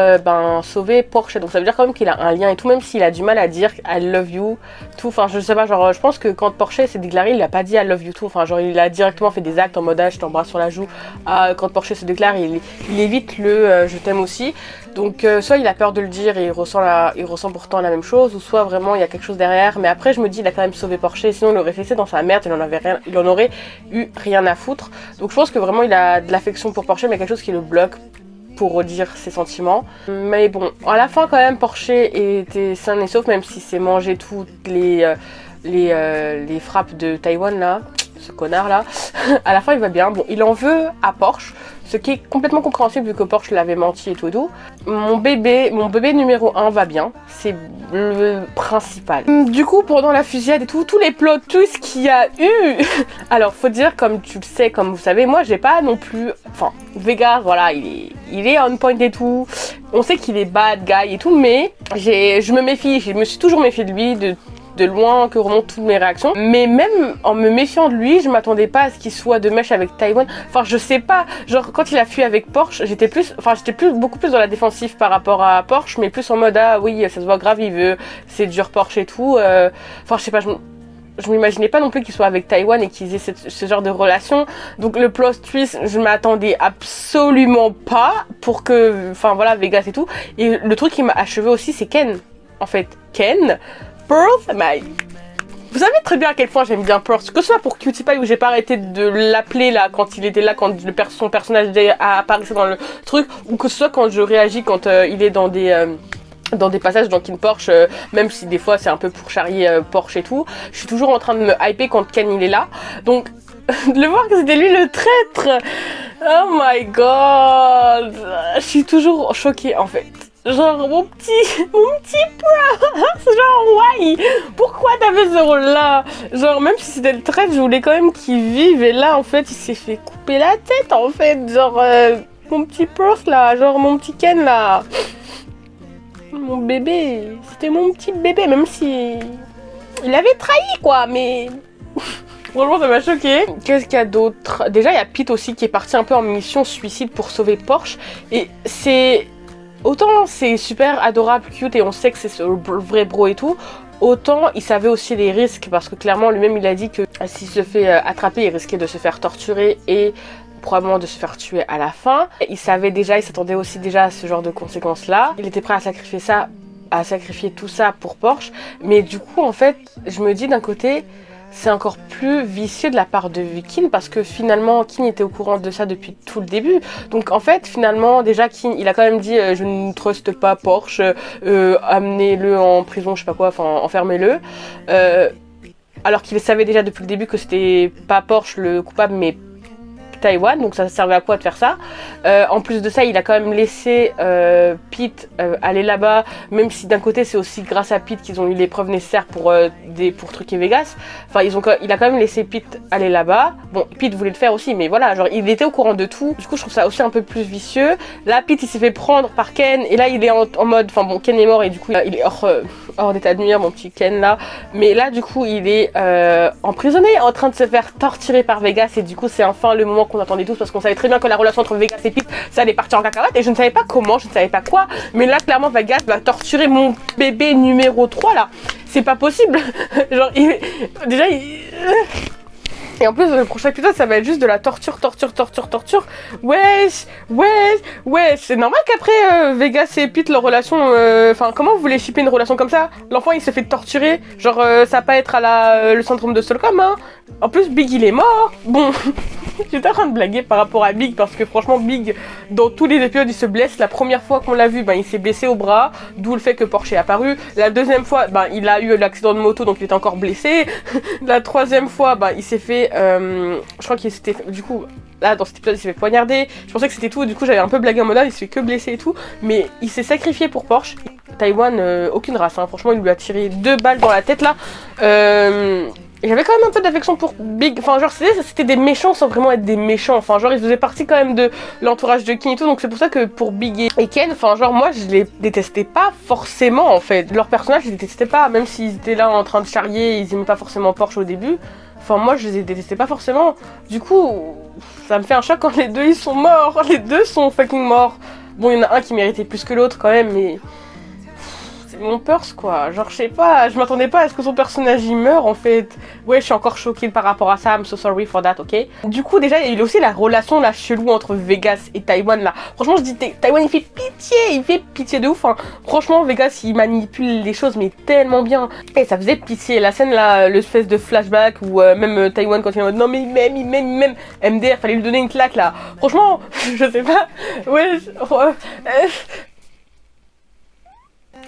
sauver Porsche. Donc ça veut dire quand même qu'il a un lien et tout, même s'il a du mal à dire I love you, tout, enfin je sais pas, genre je pense que quand Porsche s'est déclaré, il a pas dit I love you tout, enfin genre il a directement fait des actes en mode je t'embrasse sur la joue. Quand Porsche se déclare, il évite le je t'aime aussi. Donc soit il a peur de le dire et il ressent pourtant la même chose, ou soit vraiment il y a quelque chose derrière. Mais après je me dis il a quand même sauvé Porsche, sinon il l'aurait laissé dans sa merde, il en aurait eu rien à foutre. Donc je pense que vraiment il a de l'affection pour Porsche, mais quelque chose qui le bloque pour redire ses sentiments. Mais bon, à la fin quand même Porsche était sain et sauf, même s'il s'est mangé toutes les frappes de Taïwan là, ce connard là. À la fin il va bien. Bon, il en veut à Porsche, ce qui est complètement compréhensible vu que Porsche l'avait menti et tout doux. Mon bébé numéro 1 va bien, c'est le principal. Du coup, pendant la fusillade et tout, tous les plot twists qu'il y a eu, alors faut dire, comme tu le sais, comme vous savez, moi j'ai pas non plus, enfin, Vega, voilà, il est on point et tout, on sait qu'il est bad guy et tout, mais je me suis toujours méfiée de lui, de loin que remontent toutes mes réactions, mais même en me méfiant de lui, je m'attendais pas à ce qu'il soit de mèche avec Taïwan. Enfin je sais pas, genre quand il a fui avec Porsche, j'étais beaucoup plus dans la défensive par rapport à Porsche, mais plus en mode ah oui ça se voit grave, il veut séduire Porsche et tout, enfin je sais pas, je m'imaginais pas non plus qu'ils soient avec Taïwan et qu'ils aient ce genre de relation. Donc le plot twist, je m'attendais absolument pas pour que, enfin voilà, Vegas et tout. Et le truc qui m'a achevé aussi, c'est Ken. En fait, Ken, Pearl, vous savez très bien à quel point j'aime bien Pearl, que ce soit pour Cutie Pie où j'ai pas arrêté de l'appeler là quand il était là, quand son personnage apparaissait dans le truc, ou que ce soit quand je réagis quand il est dans des passages dans King Porsche, même si des fois c'est un peu pour charrier Porsche et tout, je suis toujours en train de me hyper quand Ken il est là. Donc de le voir que c'était lui le traître, oh my god, je suis toujours choquée en fait. Genre mon petit bro, genre why, pourquoi t'avais ce rôle là, genre même si c'était le traître je voulais quand même qu'il vive, et là en fait il s'est fait couper la tête en fait, genre mon petit Perth là, genre mon petit Ken là, mon bébé, c'était mon petit bébé, même si il avait trahi quoi, mais franchement ça m'a choqué. Qu'est-ce qu'il y a d'autre? Déjà il y a Pete aussi qui est parti un peu en mission suicide pour sauver Porsche, et c'est... Autant c'est super adorable, cute et on sait que c'est le vrai bro et tout, autant il savait aussi les risques parce que clairement lui-même il a dit que s'il se fait attraper il risquait de se faire torturer et probablement de se faire tuer à la fin. Il savait déjà, il s'attendait aussi déjà à ce genre de conséquences là. Il était prêt à sacrifier ça, à sacrifier tout ça pour Porsche, mais du coup en fait je me dis d'un côté c'est encore plus vicieux de la part de Kin parce que finalement Kin était au courant de ça depuis tout le début. Donc en fait finalement déjà Kin il a quand même dit je ne truste pas Porsche, amenez-le en prison, je sais pas quoi, enfin enfermez-le. Alors qu'il savait déjà depuis le début que c'était pas Porsche le coupable mais Taïwan, donc ça servait à quoi de faire ça. En plus de ça, il a quand même laissé Pete aller là-bas, même si d'un côté c'est aussi grâce à Pete qu'ils ont eu les preuves nécessaires pour truquer Vegas. Enfin, il a quand même laissé Pete aller là-bas. Bon, Pete voulait le faire aussi, mais voilà, genre il était au courant de tout. Du coup, je trouve ça aussi un peu plus vicieux. Là, Pete il s'est fait prendre par Ken, et là il est en mode, enfin bon, Ken est mort et du coup il est hors d'état de nuire, mon petit Ken là. Mais là, du coup, il est emprisonné, en train de se faire torturer par Vegas, et du coup, c'est enfin le moment qu'on attendait tous parce qu'on savait très bien que la relation entre Vegas et Pete ça allait partir en cacahuète et je ne savais pas comment, je ne savais pas quoi, mais là clairement Vegas va torturer mon bébé numéro 3 là, c'est pas possible. Genre et en plus le prochain épisode ça va être juste de la torture. Wesh, c'est normal qu'après Vegas et Pete leur relation, enfin comment vous voulez shipper une relation comme ça? L'enfant il se fait torturer, genre ça va pas être à le syndrome de Stockholm hein. En plus Big il est mort, bon. J'étais en train de blaguer par rapport à Big parce que franchement Big dans tous les épisodes il se blesse. La première fois qu'on l'a vu il s'est blessé au bras, d'où le fait que Porsche est apparu. La deuxième fois il a eu l'accident de moto donc il était encore blessé. La troisième fois il s'est fait je crois qu'il s'était du coup là dans cet épisode il s'est fait poignarder. Je pensais que c'était tout, du coup j'avais un peu blagué en mode il se fait que blesser et tout, mais il s'est sacrifié pour Porsche. Taïwan aucune race hein. Franchement il lui a tiré 2 balles dans la tête là. J'avais quand même un peu d'affection pour Big, enfin genre c'était des méchants sans vraiment être des méchants, enfin genre ils faisaient partie quand même de l'entourage de Kin et tout, donc c'est pour ça que pour Big et Ken, enfin genre moi je les détestais pas forcément en fait, leur personnage je les détestais pas, même s'ils étaient là en train de charrier, ils aimaient pas forcément Porsche au début, enfin moi je les détestais pas forcément, du coup ça me fait un choc quand les deux ils sont morts, les deux sont fucking morts, bon il y en a un qui méritait plus que l'autre quand même, mais... mon Perth quoi, genre je sais pas, je m'attendais pas à ce que son personnage il meure en fait. Ouais, je suis encore choquée par rapport à ça, I'm so sorry for that, ok. Du coup déjà il y a aussi la relation là chelou entre Vegas et Taïwan là. Franchement je dis Taïwan il fait pitié de ouf hein. Franchement Vegas il manipule les choses mais tellement bien. Et ça faisait pitié, la scène là, l'espèce de flashback où même Taïwan quand il est en mode non mais il m'aime, MDR fallait lui donner une claque là. Franchement, je sais pas, ouais,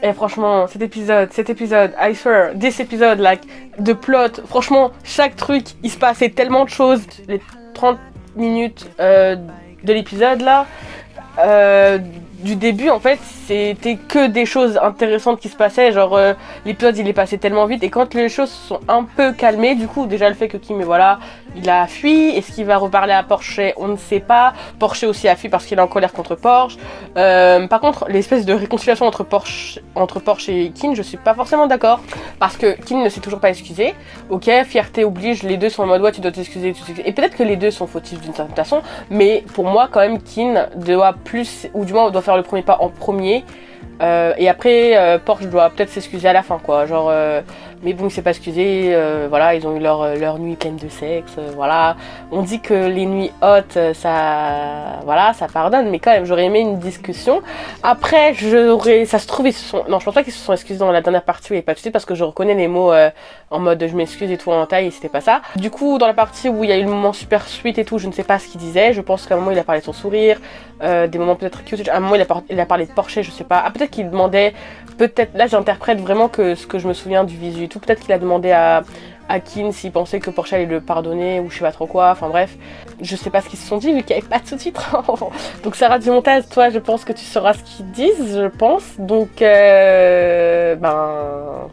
et franchement, cet épisode, I swear, this épisode, like, de plot, franchement, chaque truc, il se passait tellement de choses. Les 30 minutes de l'épisode, là, du début, en fait, c'était que des choses intéressantes qui se passaient, genre, l'épisode, il est passé tellement vite, et quand les choses se sont un peu calmées, du coup, déjà le fait que Kim, voilà, il a fui, est-ce qu'il va reparler à Porsche, on ne sait pas, Porsche aussi a fui parce qu'il est en colère contre Porsche, par contre, l'espèce de réconciliation entre Porsche et Kin, je suis pas forcément d'accord, parce que Kin ne s'est toujours pas excusé, ok, fierté oblige, les deux sont en mode, ouais, tu dois t'excuser, et peut-être que les deux sont fautifs d'une certaine façon, mais pour moi, quand même, Kin doit plus, ou du moins, doit faire le premier pas en premier, et après Porsche doit peut-être s'excuser à la fin quoi, genre Mais bon, il s'est pas excusé, voilà, ils ont eu leur nuit pleine de sexe, voilà. On dit que les nuits hautes, ça pardonne, mais quand même, j'aurais aimé une discussion. Après, ça se trouve, non, je pense pas qu'ils se sont excusés dans la dernière partie où il n'y a pas de suite, parce que je reconnais les mots en mode je m'excuse et tout en taille, et c'était pas ça. Du coup, dans la partie où il y a eu le moment super sweet et tout, je ne sais pas ce qu'il disait. Je pense qu'à un moment, il a parlé de son sourire, des moments peut-être cute. À un moment, il a parlé de Porsche, je sais pas. Ah, peut-être qu'il demandait, là, j'interprète vraiment que ce que je me souviens du visu et tout. Peut-être qu'il a demandé à Kin s'il pensait que Porsche allait le pardonner ou je sais pas trop quoi, enfin bref, je sais pas ce qu'ils se sont dit vu qu'il n'y avait pas de sous-titres. Donc Sarah du montage, toi je pense que tu sauras ce qu'ils disent, je pense, donc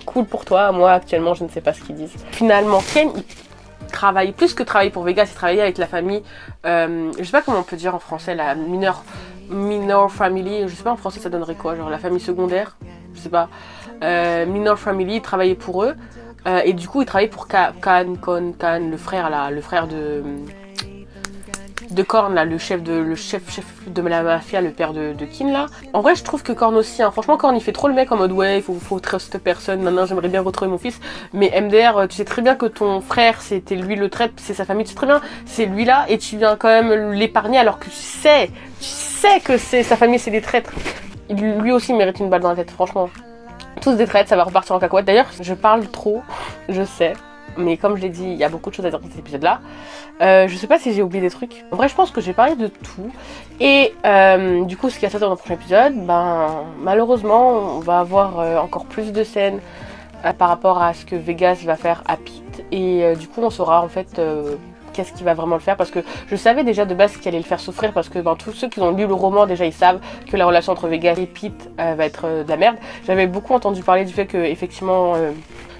cool pour toi. Moi actuellement je ne sais pas ce qu'ils disent. Finalement Ken il travaille plus que travailler pour Vegas, il travaillait avec la famille, je sais pas comment on peut dire en français, la minor family, je sais pas en français ça donnerait quoi, genre la famille secondaire, je sais pas, minor family, il travaillait pour eux. Et du coup, il travaillait pour Khan, le frère de Korn, là, le chef de la mafia, le père de Kin, là. En vrai, je trouve que Korn aussi, hein, franchement, Korn, il fait trop le mec en mode ouais, il faut trust personne, maintenant j'aimerais bien retrouver mon fils. Mais MDR, tu sais très bien que ton frère, c'était lui le traître, c'est sa famille, tu sais très bien, c'est lui là, et tu viens quand même l'épargner alors que tu sais que c'est sa famille, c'est des traîtres. Lui aussi mérite une balle dans la tête, franchement. Tous des traîtres, ça va repartir en cacahuète. D'ailleurs, je parle trop, je sais. Mais comme je l'ai dit, il y a beaucoup de choses à dire dans cet épisode-là. Je sais pas si j'ai oublié des trucs. En vrai, je pense que j'ai parlé de tout. Et du coup, ce qui va sortir dans le prochain épisode, malheureusement, on va avoir encore plus de scènes par rapport à ce que Vegas va faire à Pete. Et du coup, on saura en fait... qu'est-ce qui va vraiment le faire, parce que je savais déjà de base qu'il allait le faire souffrir, parce que tous ceux qui ont lu le roman déjà ils savent que la relation entre Vegas et Pete va être de la merde. J'avais beaucoup entendu parler du fait que effectivement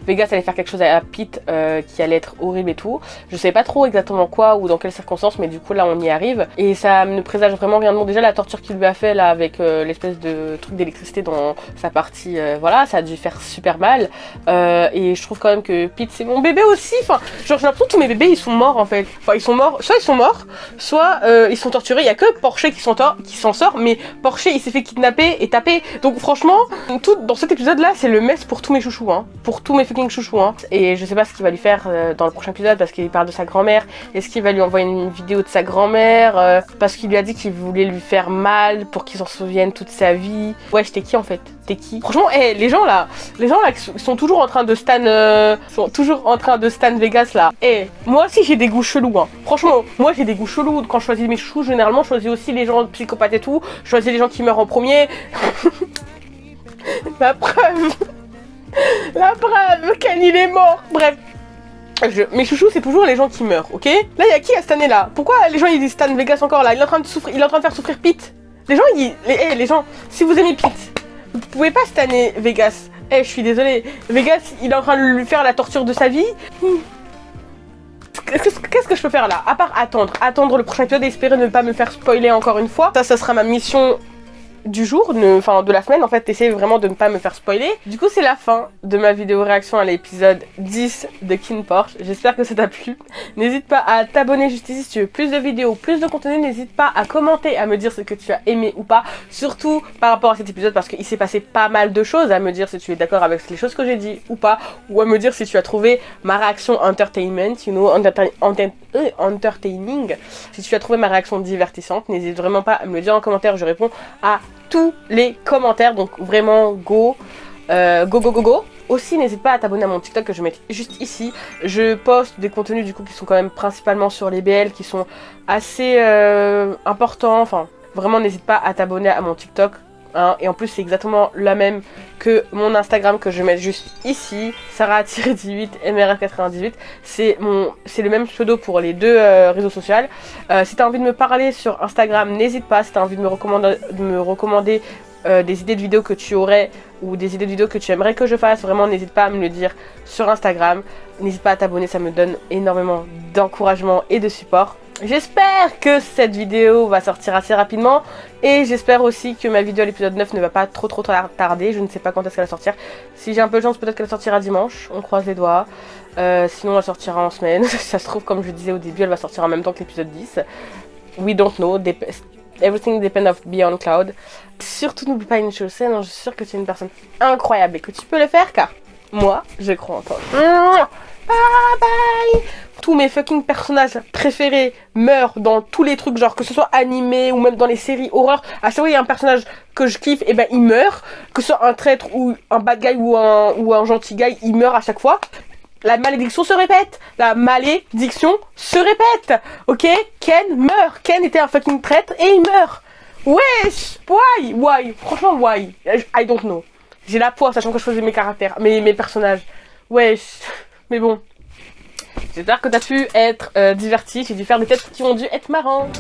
Vegas allait faire quelque chose à Pete qui allait être horrible et tout. Je sais pas trop exactement quoi ou dans quelles circonstances, mais du coup là on y arrive et ça ne présage vraiment rien de bon. Déjà la torture qu'il lui a fait là avec l'espèce de truc d'électricité dans sa partie, voilà, ça a dû faire super mal. Et je trouve quand même que Pete c'est mon bébé aussi. Enfin, genre j'ai l'impression que tous mes bébés ils sont morts en fait. Enfin ils sont morts, soit ils sont morts, soit ils sont torturés. Il y a que Porsche qui s'en sort, mais Porsche il s'est fait kidnapper et taper. Donc franchement, tout dans cet épisode là c'est le mess pour tous mes chouchous, hein, pour tous mes fucking chouchous, hein. Et je sais pas ce qu'il va lui faire dans le prochain épisode parce qu'il parle de sa grand-mère. Est-ce qu'il va lui envoyer une vidéo de sa grand-mère parce qu'il lui a dit qu'il voulait lui faire mal pour qu'il s'en souvienne toute sa vie. Ouais, j'étais qui en fait? T'es qui? Franchement, les gens là qui sont toujours en train de stan Vegas là. Moi aussi j'ai des goûts chelous, hein. Franchement, moi j'ai des goûts chelous. Quand je choisis mes chouchous, généralement je choisis aussi les gens psychopathes et tout. Je choisis les gens qui meurent en premier. La preuve, Ken il est mort. Bref. Mes chouchous c'est toujours les gens qui meurent, ok? Là il y a qui à cette année là? Pourquoi les gens ils disent Stan Vegas encore là? Il est en train de faire souffrir Pete. Les gens, si vous aimez Pete, vous pouvez pas stanner Vegas. Je suis désolée. Vegas il est en train de lui faire la torture de sa vie. Qu'est-ce que je peux faire là? À part attendre le prochain épisode et espérer ne pas me faire spoiler encore une fois. Ça sera ma mission du jour, enfin de la semaine en fait, essayer vraiment de ne pas me faire spoiler. Du coup c'est la fin de ma vidéo réaction à l'épisode 10 de Kin Porsche. J'espère que ça t'a plu. N'hésite pas à t'abonner juste ici si tu veux plus de vidéos, plus de contenu. N'hésite pas à commenter, à me dire ce que tu as aimé ou pas, surtout par rapport à cet épisode parce qu'il s'est passé pas mal de choses. À me dire si tu es d'accord avec les choses que j'ai dit ou pas, ou à me dire si tu as trouvé ma réaction entertainment, entertaining. Si tu as trouvé ma réaction divertissante, n'hésite vraiment pas à me le dire en commentaire. Je réponds à tous les commentaires, donc vraiment go. Aussi n'hésite pas à t'abonner à mon TikTok que je mets juste ici. Je poste des contenus du coup qui sont quand même principalement sur les BL, qui sont assez importants. Enfin vraiment n'hésite pas à t'abonner à mon TikTok, hein. Et en plus c'est exactement la même que mon Instagram que je mets juste ici, Sarah-18 MRF98. C'est le même pseudo pour les deux réseaux sociaux. Si tu as envie de me parler sur Instagram, n'hésite pas. Si tu as envie de me recommander des idées de vidéos que tu aurais ou des idées de vidéos que tu aimerais que je fasse, vraiment n'hésite pas à me le dire sur Instagram. N'hésite pas à t'abonner, ça me donne énormément d'encouragement et de support. J'espère que cette vidéo va sortir assez rapidement et j'espère aussi que ma vidéo à l'épisode 9 ne va pas trop tarder. Je ne sais pas quand est-ce qu'elle va sortir. Si j'ai un peu de chance, peut-être qu'elle sortira dimanche, on croise les doigts. Sinon elle sortira en semaine. Ça se trouve, comme je disais au début, elle va sortir en même temps que l'épisode 10. We don't know, everything depends of Beyond Cloud. Surtout n'oublie pas une chose, je suis sûre que tu es une personne incroyable et que tu peux le faire car moi, je crois en toi. Bye bye. Tous mes fucking personnages préférés meurent dans tous les trucs, genre que ce soit animé ou même dans les séries horreur. À chaque fois il y a un personnage que je kiffe, et ben il meurt. Que ce soit un traître ou un bad guy ou un gentil guy, il meurt à chaque fois. La malédiction se répète. La malédiction se répète. Ok, Ken meurt. Ken était un fucking traître et il meurt. Wesh, why? Franchement, why? I don't know. J'ai la poisse, sachant que je faisais mes caractères, mes personnages. Wesh, mais bon. J'espère que t'as pu être diverti. J'ai dû faire des têtes qui ont dû être marrantes.